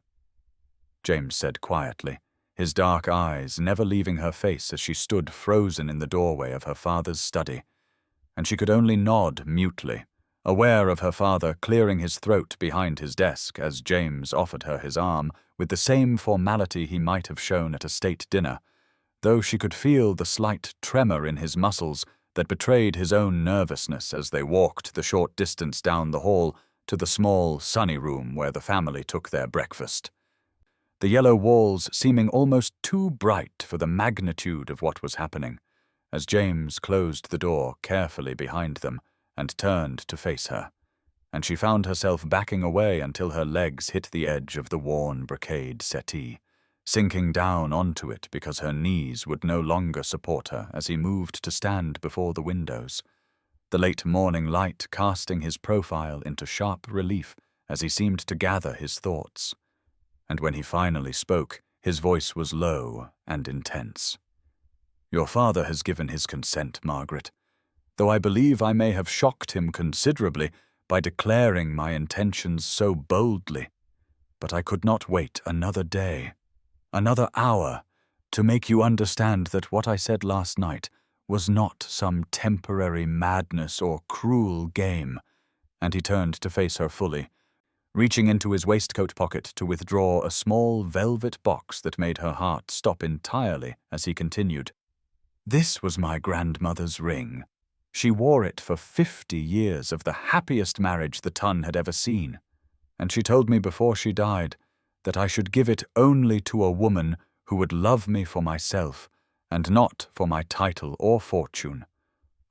James said quietly, his dark eyes never leaving her face as she stood frozen in the doorway of her father's study, and she could only nod mutely, aware of her father clearing his throat behind his desk as James offered her his arm with the same formality he might have shown at a state dinner, though she could feel the slight tremor in his muscles that betrayed his own nervousness as they walked the short distance down the hall to the small, sunny room where the family took their breakfast. The yellow walls seeming almost too bright for the magnitude of what was happening, as James closed the door carefully behind them and turned to face her, and she found herself backing away until her legs hit the edge of the worn brocade settee, sinking down onto it because her knees would no longer support her as he moved to stand before the windows, the late morning light casting his profile into sharp relief as he seemed to gather his thoughts. And when he finally spoke, his voice was low and intense. "Your father has given his consent, Margaret, though I believe I may have shocked him considerably by declaring my intentions so boldly. But I could not wait another day, another hour, to make you understand that what I said last night was not some temporary madness or cruel game." And he turned to face her fully, reaching into his waistcoat pocket to withdraw a small velvet box that made her heart stop entirely as he continued. "This was my grandmother's ring. She wore it for 50 years of the happiest marriage the Tun had ever seen, and she told me before she died that I should give it only to a woman who would love me for myself and not for my title or fortune,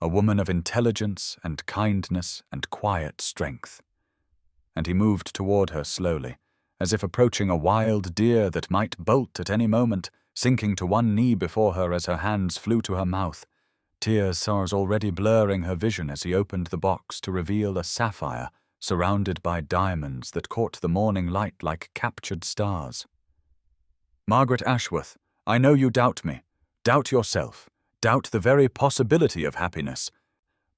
a woman of intelligence and kindness and quiet strength." And he moved toward her slowly, as if approaching a wild deer that might bolt at any moment, sinking to one knee before her as her hands flew to her mouth, tears already blurring her vision as he opened the box to reveal a sapphire surrounded by diamonds that caught the morning light like captured stars. "Margaret Ashworth, I know you doubt me, doubt yourself, doubt the very possibility of happiness,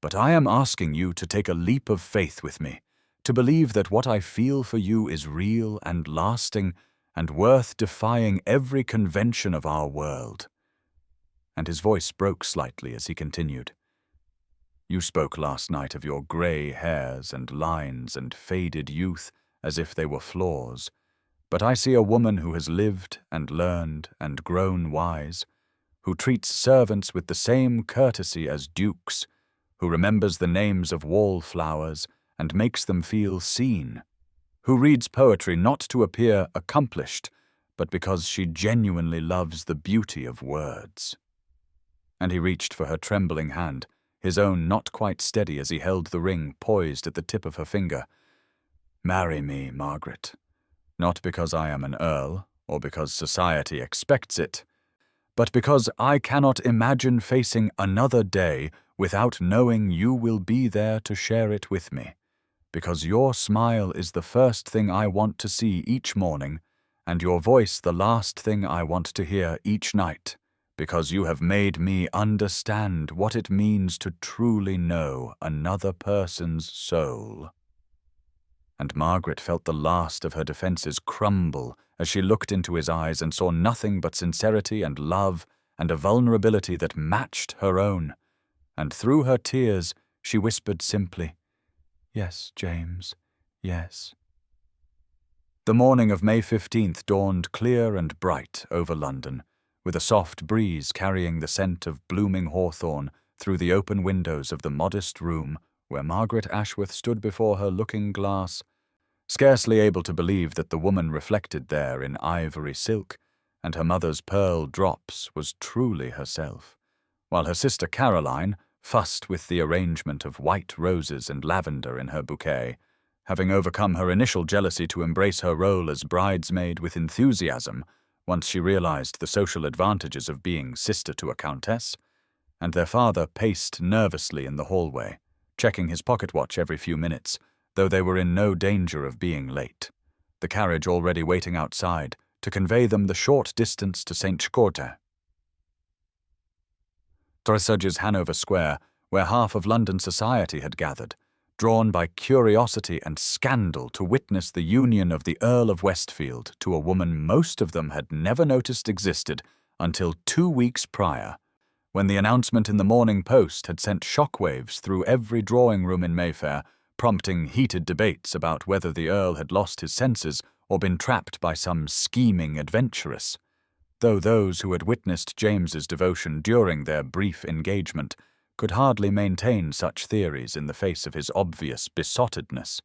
but I am asking you to take a leap of faith with me, to believe that what I feel for you is real and lasting and worth defying every convention of our world." And his voice broke slightly as he continued. "You spoke last night of your grey hairs and lines and faded youth as if they were flaws, but I see a woman who has lived and learned and grown wise, who treats servants with the same courtesy as dukes, who remembers the names of wallflowers and makes them feel seen, who reads poetry not to appear accomplished, but because she genuinely loves the beauty of words." And he reached for her trembling hand, his own not quite steady as he held the ring poised at the tip of her finger. "Marry me, Margaret, not because I am an earl, or because society expects it, but because I cannot imagine facing another day without knowing you will be there to share it with me, because your smile is the first thing I want to see each morning, and your voice the last thing I want to hear each night, because you have made me understand what it means to truly know another person's soul." And Margaret felt the last of her defenses crumble as she looked into his eyes and saw nothing but sincerity and love and a vulnerability that matched her own, and through her tears she whispered simply, Yes, James, yes. The morning of May 15th dawned clear and bright over London, with a soft breeze carrying the scent of blooming hawthorn through the open windows of the modest room where Margaret Ashworth stood before her looking-glass, scarcely able to believe that the woman reflected there in ivory silk and her mother's pearl drops was truly herself, while her sister Caroline fussed with the arrangement of white roses and lavender in her bouquet, having overcome her initial jealousy to embrace her role as bridesmaid with enthusiasm once she realized the social advantages of being sister to a countess, and their father paced nervously in the hallway, checking his pocket watch every few minutes, though they were in no danger of being late, the carriage already waiting outside to convey them the short distance to St. Courtship. Dressage's Hanover Square, where half of London society had gathered, drawn by curiosity and scandal to witness the union of the Earl of Westfield to a woman most of them had never noticed existed until 2 weeks prior, when the announcement in the Morning Post had sent shockwaves through every drawing-room in Mayfair, prompting heated debates about whether the Earl had lost his senses or been trapped by some scheming adventuress, though those who had witnessed James's devotion during their brief engagement could hardly maintain such theories in the face of his obvious besottedness.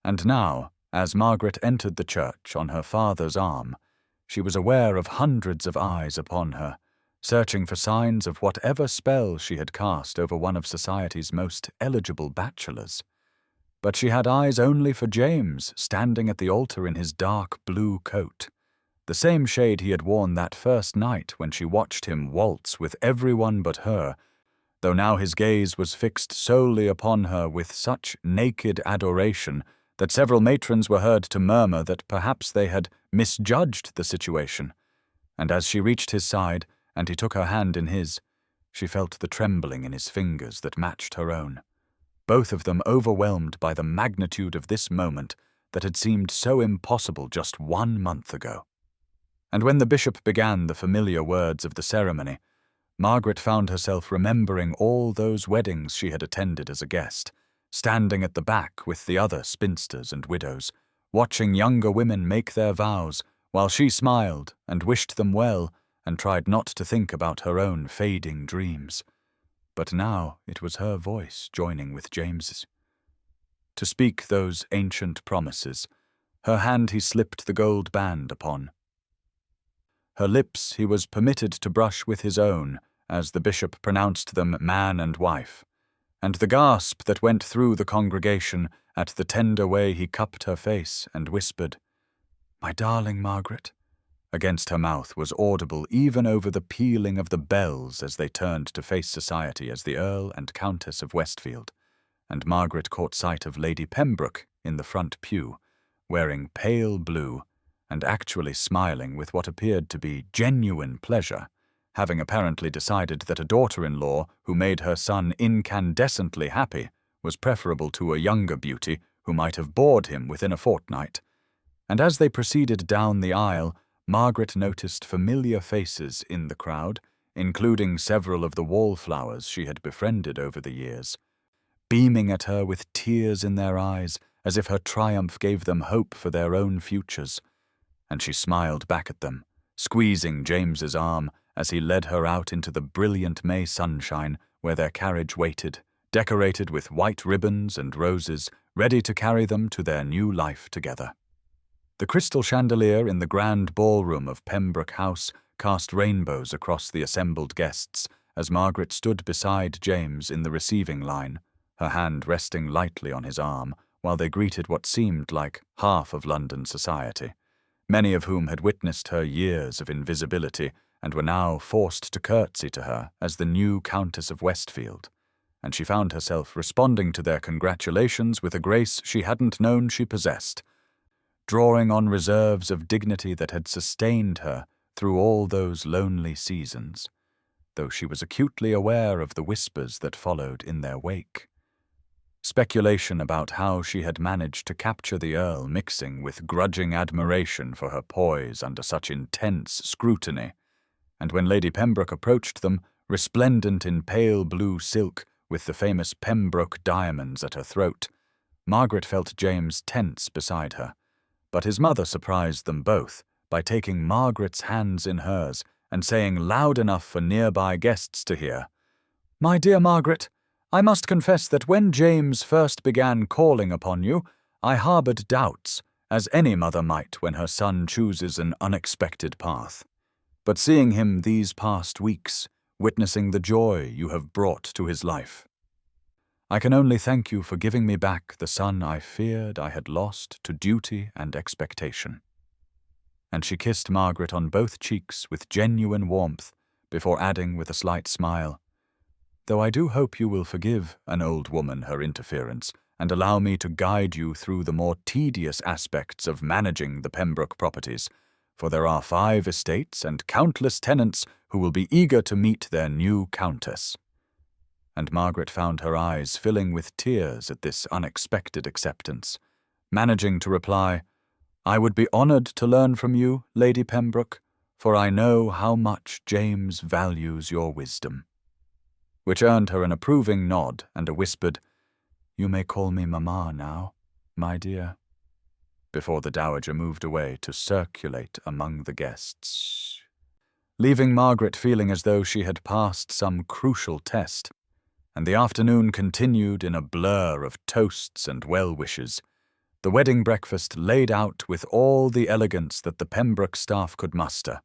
And now, as Margaret entered the church on her father's arm, she was aware of hundreds of eyes upon her, searching for signs of whatever spell she had cast over one of society's most eligible bachelors. But she had eyes only for James, standing at the altar in his dark blue coat, the same shade he had worn that first night when she watched him waltz with everyone but her, though now his gaze was fixed solely upon her with such naked adoration that several matrons were heard to murmur that perhaps they had misjudged the situation. And as she reached his side, and he took her hand in his, she felt the trembling in his fingers that matched her own, both of them overwhelmed by the magnitude of this moment that had seemed so impossible just 1 month ago. And when the bishop began the familiar words of the ceremony, Margaret found herself remembering all those weddings she had attended as a guest, standing at the back with the other spinsters and widows, watching younger women make their vows, while she smiled and wished them well and tried not to think about her own fading dreams. But now it was her voice joining with James's. To speak those ancient promises, her hand he slipped the gold band upon. Her lips he was permitted to brush with his own, as the bishop pronounced them man and wife, and the gasp that went through the congregation at the tender way he cupped her face and whispered, "My darling Margaret," against her mouth was audible even over the pealing of the bells as they turned to face society as the Earl and Countess of Westfield, and Margaret caught sight of Lady Pembroke in the front pew, wearing pale blue, and actually smiling with what appeared to be genuine pleasure, having apparently decided that a daughter-in-law who made her son incandescently happy was preferable to a younger beauty who might have bored him within a fortnight. And as they proceeded down the aisle, Margaret noticed familiar faces in the crowd, including several of the wallflowers she had befriended over the years, beaming at her with tears in their eyes as if her triumph gave them hope for their own futures. And she smiled back at them, squeezing James's arm as he led her out into the brilliant May sunshine where their carriage waited, decorated with white ribbons and roses, ready to carry them to their new life together. The crystal chandelier in the grand ballroom of Pembroke House cast rainbows across the assembled guests as Margaret stood beside James in the receiving line, her hand resting lightly on his arm, while they greeted what seemed like half of London society, many of whom had witnessed her years of invisibility and were now forced to curtsy to her as the new Countess of Westfield, and she found herself responding to their congratulations with a grace she hadn't known she possessed, drawing on reserves of dignity that had sustained her through all those lonely seasons, though she was acutely aware of the whispers that followed in their wake. Speculation about how she had managed to capture the Earl mixing with grudging admiration for her poise under such intense scrutiny, and when Lady Pembroke approached them, resplendent in pale blue silk with the famous Pembroke diamonds at her throat, Margaret felt James tense beside her, but his mother surprised them both by taking Margaret's hands in hers and saying loud enough for nearby guests to hear, "My dear Margaret, I must confess that when James first began calling upon you, I harbored doubts, as any mother might when her son chooses an unexpected path. But seeing him these past weeks, witnessing the joy you have brought to his life, I can only thank you for giving me back the son I feared I had lost to duty and expectation." And she kissed Margaret on both cheeks with genuine warmth, before adding with a slight smile, "Though I do hope you will forgive an old woman her interference, and allow me to guide you through the more tedious aspects of managing the Pembroke properties, for there are 5 estates and countless tenants who will be eager to meet their new countess." And Margaret found her eyes filling with tears at this unexpected acceptance, managing to reply, "I would be honoured to learn from you, Lady Pembroke, for I know how much James values your wisdom," which earned her an approving nod and a whispered, "You may call me Mamma now, my dear," before the Dowager moved away to circulate among the guests, leaving Margaret feeling as though she had passed some crucial test. And the afternoon continued in a blur of toasts and well-wishes, the wedding breakfast laid out with all the elegance that the Pembroke staff could muster,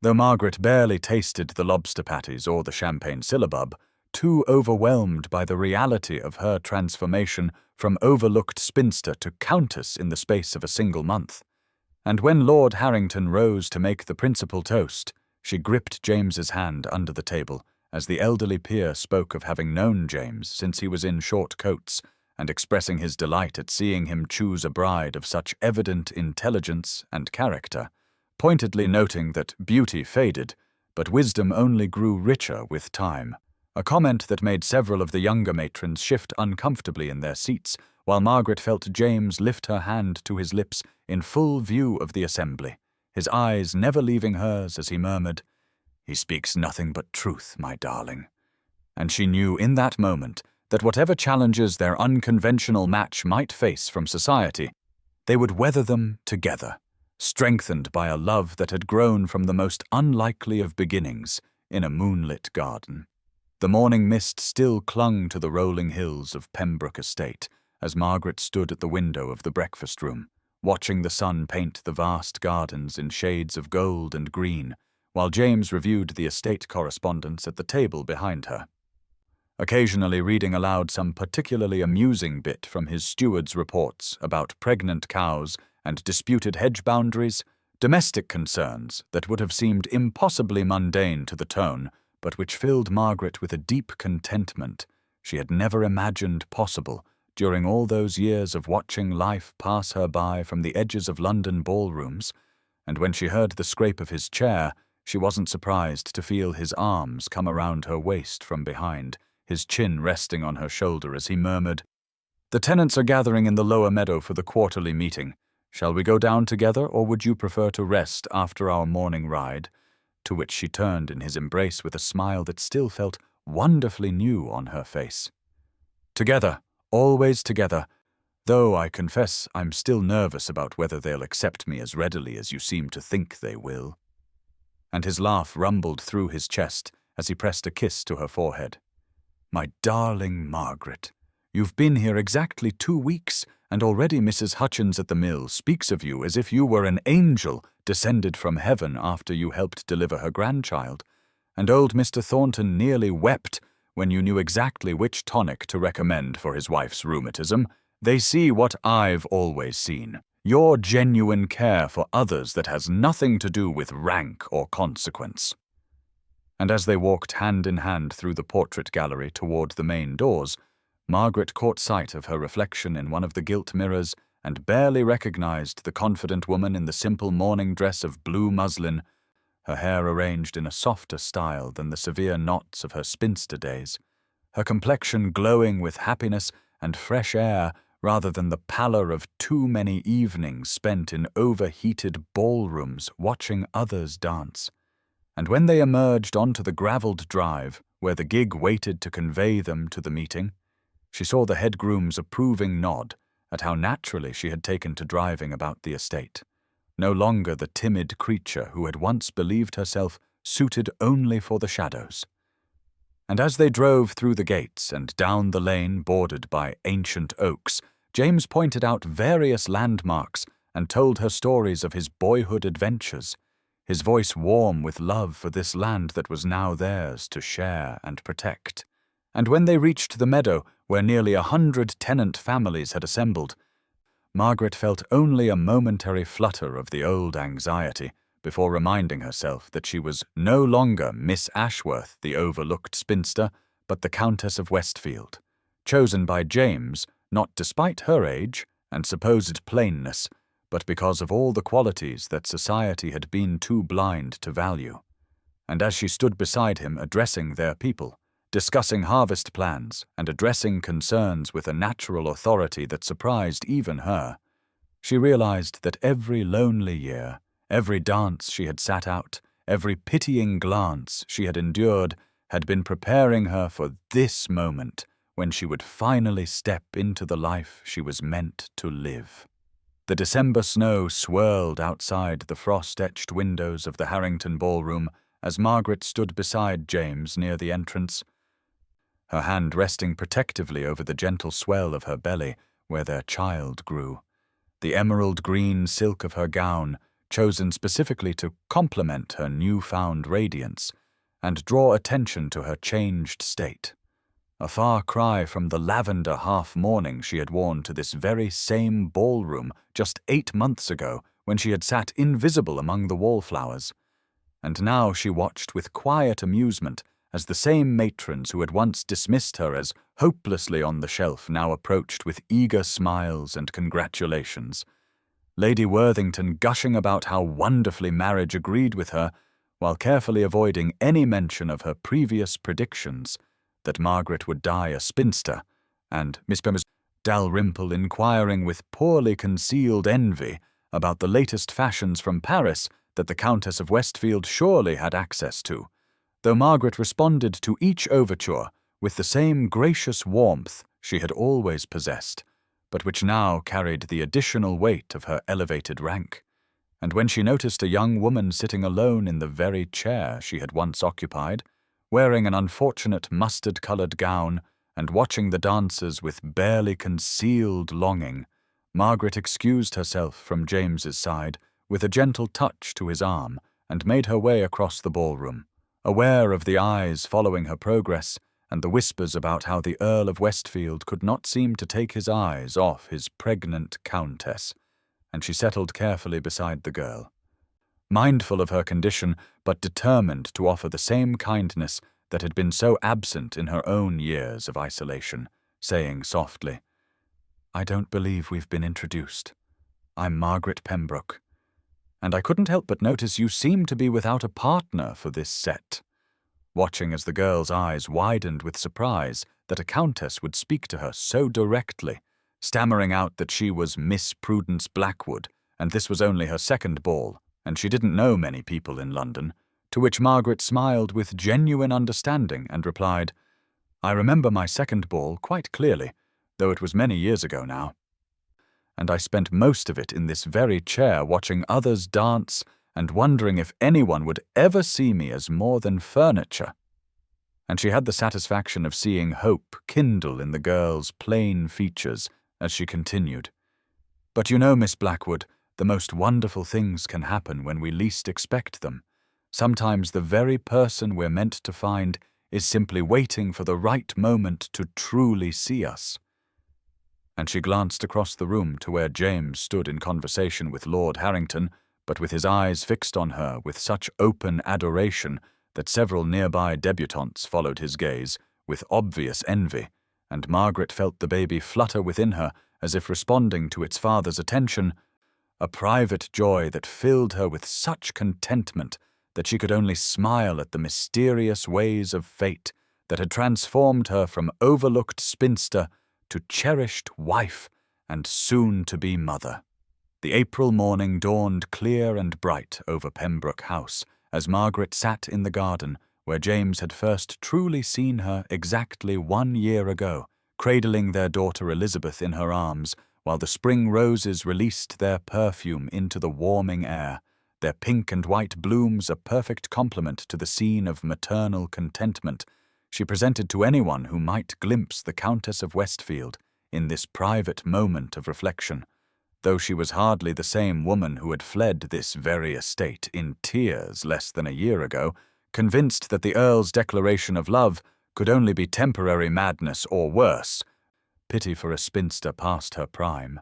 though Margaret barely tasted the lobster patties or the champagne syllabub, too overwhelmed by the reality of her transformation from overlooked spinster to countess in the space of a single month. And when Lord Harrington rose to make the principal toast, she gripped James's hand under the table, as the elderly peer spoke of having known James since he was in short coats, and expressing his delight at seeing him choose a bride of such evident intelligence and character, pointedly noting that beauty faded, but wisdom only grew richer with time, a comment that made several of the younger matrons shift uncomfortably in their seats, while Margaret felt James lift her hand to his lips in full view of the assembly, his eyes never leaving hers as he murmured, "He speaks nothing but truth, my darling." And she knew in that moment that whatever challenges their unconventional match might face from society, they would weather them together, strengthened by a love that had grown from the most unlikely of beginnings in a moonlit garden. The morning mist still clung to the rolling hills of Pembroke Estate as Margaret stood at the window of the breakfast room, watching the sun paint the vast gardens in shades of gold and green, while James reviewed the estate correspondence at the table behind her, occasionally reading aloud some particularly amusing bit from his steward's reports about pregnant cows and disputed hedge boundaries, domestic concerns that would have seemed impossibly mundane to the tone, but which filled Margaret with a deep contentment she had never imagined possible during all those years of watching life pass her by from the edges of London ballrooms, and when she heard the scrape of his chair, she wasn't surprised to feel his arms come around her waist from behind, his chin resting on her shoulder as he murmured, "The tenants are gathering in the lower meadow for the quarterly meeting. Shall we go down together, or would you prefer to rest after our morning ride?" To which she turned in his embrace with a smile that still felt wonderfully new on her face. "Together, always together, though I confess I'm still nervous about whether they'll accept me as readily as you seem to think they will." And his laugh rumbled through his chest as he pressed a kiss to her forehead. "My darling Margaret, you've been here exactly 2 weeks, and already Mrs. Hutchins at the mill speaks of you as if you were an angel descended from heaven after you helped deliver her grandchild, and old Mr. Thornton nearly wept when you knew exactly which tonic to recommend for his wife's rheumatism. They see what I've always seen. Your genuine care for others that has nothing to do with rank or consequence." And as they walked hand in hand through the portrait gallery toward the main doors, Margaret caught sight of her reflection in one of the gilt mirrors and barely recognized the confident woman in the simple morning dress of blue muslin, her hair arranged in a softer style than the severe knots of her spinster days, her complexion glowing with happiness and fresh air rather than the pallor of too many evenings spent in overheated ballrooms watching others dance. And when they emerged onto the gravelled drive, where the gig waited to convey them to the meeting, she saw the head groom's approving nod at how naturally she had taken to driving about the estate, no longer the timid creature who had once believed herself suited only for the shadows. And as they drove through the gates and down the lane bordered by ancient oaks, James pointed out various landmarks and told her stories of his boyhood adventures, his voice warm with love for this land that was now theirs to share and protect. And when they reached the meadow where nearly 100 tenant families had assembled, Margaret felt only a momentary flutter of the old anxiety before reminding herself that she was no longer Miss Ashworth, the overlooked spinster, but the Countess of Westfield, chosen by James not despite her age and supposed plainness, but because of all the qualities that society had been too blind to value. And as she stood beside him addressing their people, discussing harvest plans and addressing concerns with a natural authority that surprised even her, she realized that every lonely year, every dance she had sat out, every pitying glance she had endured had been preparing her for this moment when she would finally step into the life she was meant to live. The December snow swirled outside the frost-etched windows of the Harrington ballroom as Margaret stood beside James near the entrance, her hand resting protectively over the gentle swell of her belly where their child grew, the emerald green silk of her gown chosen specifically to complement her newfound radiance and draw attention to her changed state, a far cry from the lavender half-mourning she had worn to this very same ballroom just 8 months ago when she had sat invisible among the wallflowers. And now she watched with quiet amusement as the same matrons who had once dismissed her as hopelessly on the shelf now approached with eager smiles and congratulations, Lady Worthington gushing about how wonderfully marriage agreed with her, while carefully avoiding any mention of her previous predictions that Margaret would die a spinster, and Miss Pembroke Dalrymple inquiring with poorly concealed envy about the latest fashions from Paris that the Countess of Westfield surely had access to, though Margaret responded to each overture with the same gracious warmth she had always possessed, but which now carried the additional weight of her elevated rank. And when she noticed a young woman sitting alone in the very chair she had once occupied, wearing an unfortunate mustard-coloured gown and watching the dancers with barely concealed longing, Margaret excused herself from James's side with a gentle touch to his arm and made her way across the ballroom, aware of the eyes following her progress and the whispers about how the Earl of Westfield could not seem to take his eyes off his pregnant countess, and she settled carefully beside the girl, mindful of her condition but determined to offer the same kindness that had been so absent in her own years of isolation, saying softly, "I don't believe we've been introduced. I'm Margaret Pembroke, and I couldn't help but notice you seem to be without a partner for this set," watching as the girl's eyes widened with surprise that a countess would speak to her so directly, stammering out that she was Miss Prudence Blackwood, and this was only her second ball, and she didn't know many people in London, to which Margaret smiled with genuine understanding and replied, "I remember my second ball quite clearly, though it was many years ago now. And I spent most of it in this very chair watching others dance and wondering if anyone would ever see me as more than furniture." And she had the satisfaction of seeing hope kindle in the girl's plain features as she continued, "But you know, Miss Blackwood, the most wonderful things can happen when we least expect them. Sometimes the very person we're meant to find is simply waiting for the right moment to truly see us." And she glanced across the room to where James stood in conversation with Lord Harrington, but with his eyes fixed on her with such open adoration that several nearby debutantes followed his gaze with obvious envy, and Margaret felt the baby flutter within her as if responding to its father's attention, a private joy that filled her with such contentment that she could only smile at the mysterious ways of fate that had transformed her from overlooked spinster to cherished wife and soon-to-be mother. The April morning dawned clear and bright over Pembroke House as Margaret sat in the garden where James had first truly seen her exactly 1 year ago, cradling their daughter Elizabeth in her arms while the spring roses released their perfume into the warming air, their pink and white blooms a perfect complement to the scene of maternal contentment she presented to anyone who might glimpse the Countess of Westfield in this private moment of reflection, though she was hardly the same woman who had fled this very estate in tears less than a year ago, convinced that the Earl's declaration of love could only be temporary madness or worse, pity for a spinster past her prime.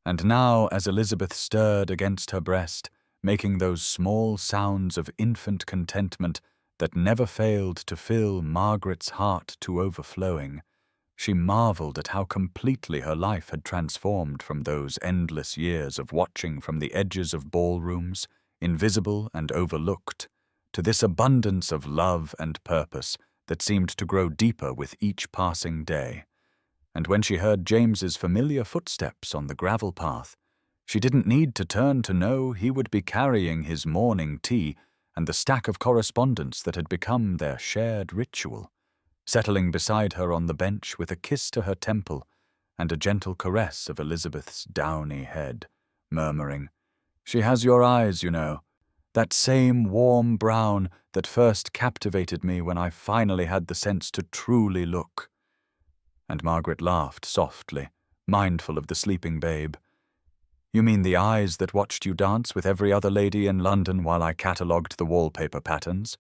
And now, as Elizabeth stirred against her breast, making those small sounds of infant contentment that never failed to fill Margaret's heart to overflowing, she marveled at how completely her life had transformed from those endless years of watching from the edges of ballrooms, invisible and overlooked, to this abundance of love and purpose that seemed to grow deeper with each passing day. And when she heard James's familiar footsteps on the gravel path, she didn't need to turn to know he would be carrying his morning tea and the stack of correspondence that had become their shared ritual, settling beside her on the bench with a kiss to her temple and a gentle caress of Elizabeth's downy head, murmuring, "She has your eyes, you know, that same warm brown that first captivated me when I finally had the sense to truly look." And Margaret laughed softly, mindful of the sleeping babe. "You mean the eyes that watched you dance with every other lady in London while I catalogued the wallpaper patterns?"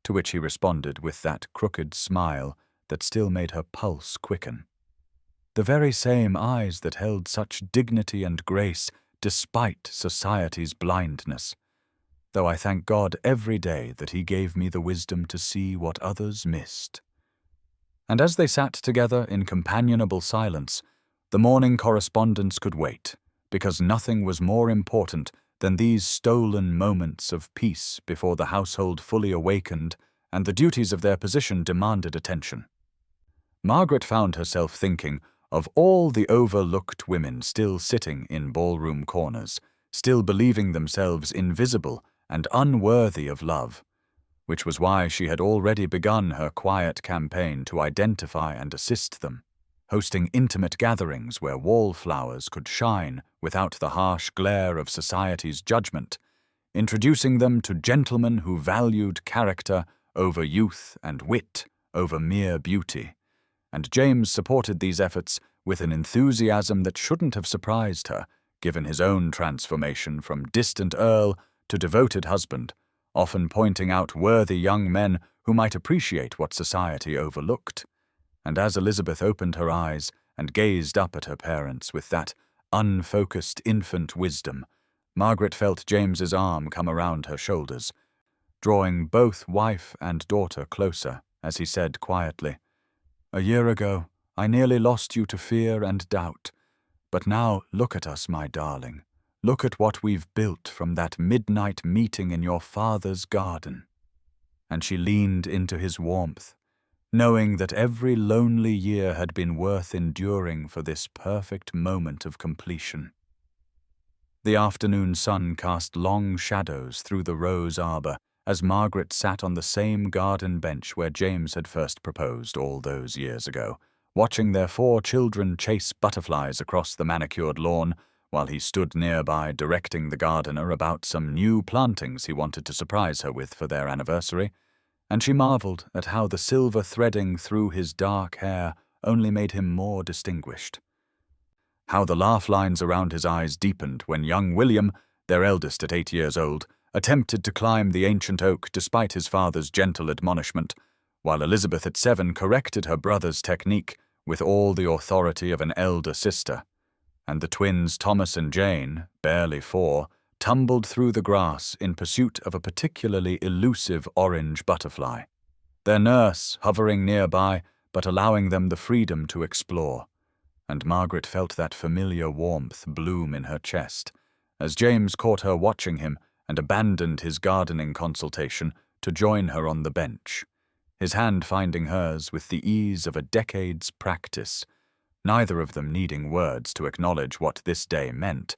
To which he responded with that crooked smile that still made her pulse quicken. "The very same eyes that held such dignity and grace despite society's blindness, though I thank God every day that he gave me the wisdom to see what others missed." And as they sat together in companionable silence, the morning correspondence could wait, because nothing was more important than these stolen moments of peace before the household fully awakened and the duties of their position demanded attention. Margaret found herself thinking of all the overlooked women still sitting in ballroom corners, still believing themselves invisible and unworthy of love, which was why she had already begun her quiet campaign to identify and assist them, hosting intimate gatherings where wallflowers could shine without the harsh glare of society's judgment, introducing them to gentlemen who valued character over youth and wit over mere beauty. And James supported these efforts with an enthusiasm that shouldn't have surprised her, given his own transformation from distant earl to devoted husband, often pointing out worthy young men who might appreciate what society overlooked. And as Elizabeth opened her eyes and gazed up at her parents with that unfocused infant wisdom, Margaret felt James's arm come around her shoulders, drawing both wife and daughter closer as he said quietly, "A year ago, I nearly lost you to fear and doubt, but now look at us, my darling. Look at what we've built from that midnight meeting in your father's garden." And she leaned into his warmth, knowing that every lonely year had been worth enduring for this perfect moment of completion. The afternoon sun cast long shadows through the rose arbor as Margaret sat on the same garden bench where James had first proposed all those years ago, watching their 4 children chase butterflies across the manicured lawn, while he stood nearby directing the gardener about some new plantings he wanted to surprise her with for their anniversary, and she marveled at how the silver threading through his dark hair only made him more distinguished. How the laugh lines around his eyes deepened when young William, their eldest at 8 years old, attempted to climb the ancient oak despite his father's gentle admonishment, while Elizabeth at 7 corrected her brother's technique with all the authority of an elder sister, and the twins Thomas and Jane, barely 4, tumbled through the grass in pursuit of a particularly elusive orange butterfly, their nurse hovering nearby but allowing them the freedom to explore. And Margaret felt that familiar warmth bloom in her chest as James caught her watching him and abandoned his gardening consultation to join her on the bench, his hand finding hers with the ease of a decade's practice, neither of them needing words to acknowledge what this day meant,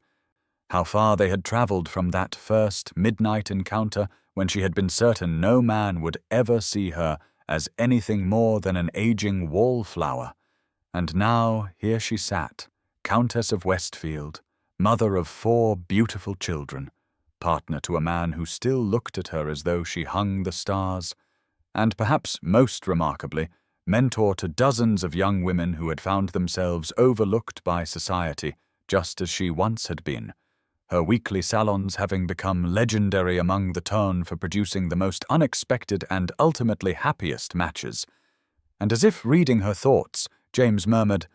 how far they had traveled from that first midnight encounter when she had been certain no man would ever see her as anything more than an aging wallflower, and now here she sat, Countess of Westfield, mother of 4 beautiful children, partner to a man who still looked at her as though she hung the stars, and perhaps most remarkably, mentor to dozens of young women who had found themselves overlooked by society just as she once had been, her weekly salons having become legendary among the town for producing the most unexpected and ultimately happiest matches. And as if reading her thoughts, James murmured,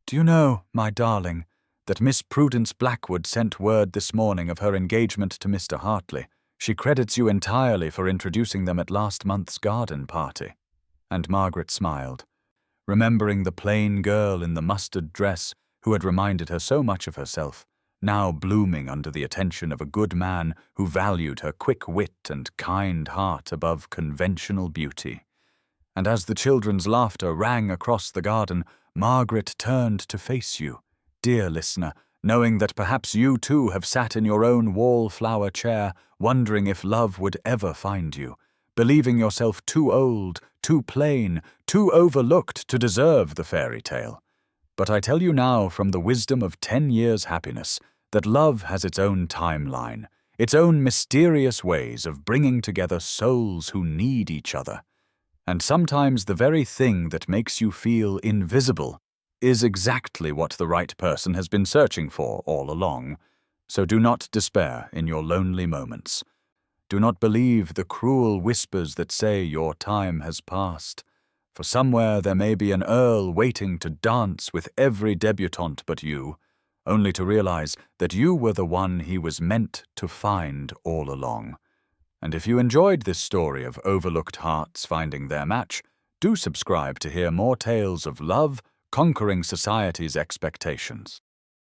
"Do you know, my darling, that Miss Prudence Blackwood sent word this morning of her engagement to Mr. Hartley? She credits you entirely for introducing them at last month's garden party." And Margaret smiled, remembering the plain girl in the mustard dress who had reminded her so much of herself, now blooming under the attention of a good man who valued her quick wit and kind heart above conventional beauty. And as the children's laughter rang across the garden, Margaret turned to face you, dear listener, knowing that perhaps you too have sat in your own wallflower chair, wondering if love would ever find you, believing yourself too old, too plain, too overlooked to deserve the fairy tale. But I tell you now from the wisdom of 10 years' happiness that love has its own timeline, its own mysterious ways of bringing together souls who need each other. And sometimes the very thing that makes you feel invisible is exactly what the right person has been searching for all along. So do not despair in your lonely moments. Do not believe the cruel whispers that say your time has passed. For somewhere there may be an earl waiting to dance with every debutante but you, only to realize that you were the one he was meant to find all along. And if you enjoyed this story of overlooked hearts finding their match, do subscribe to hear more tales of love conquering society's expectations.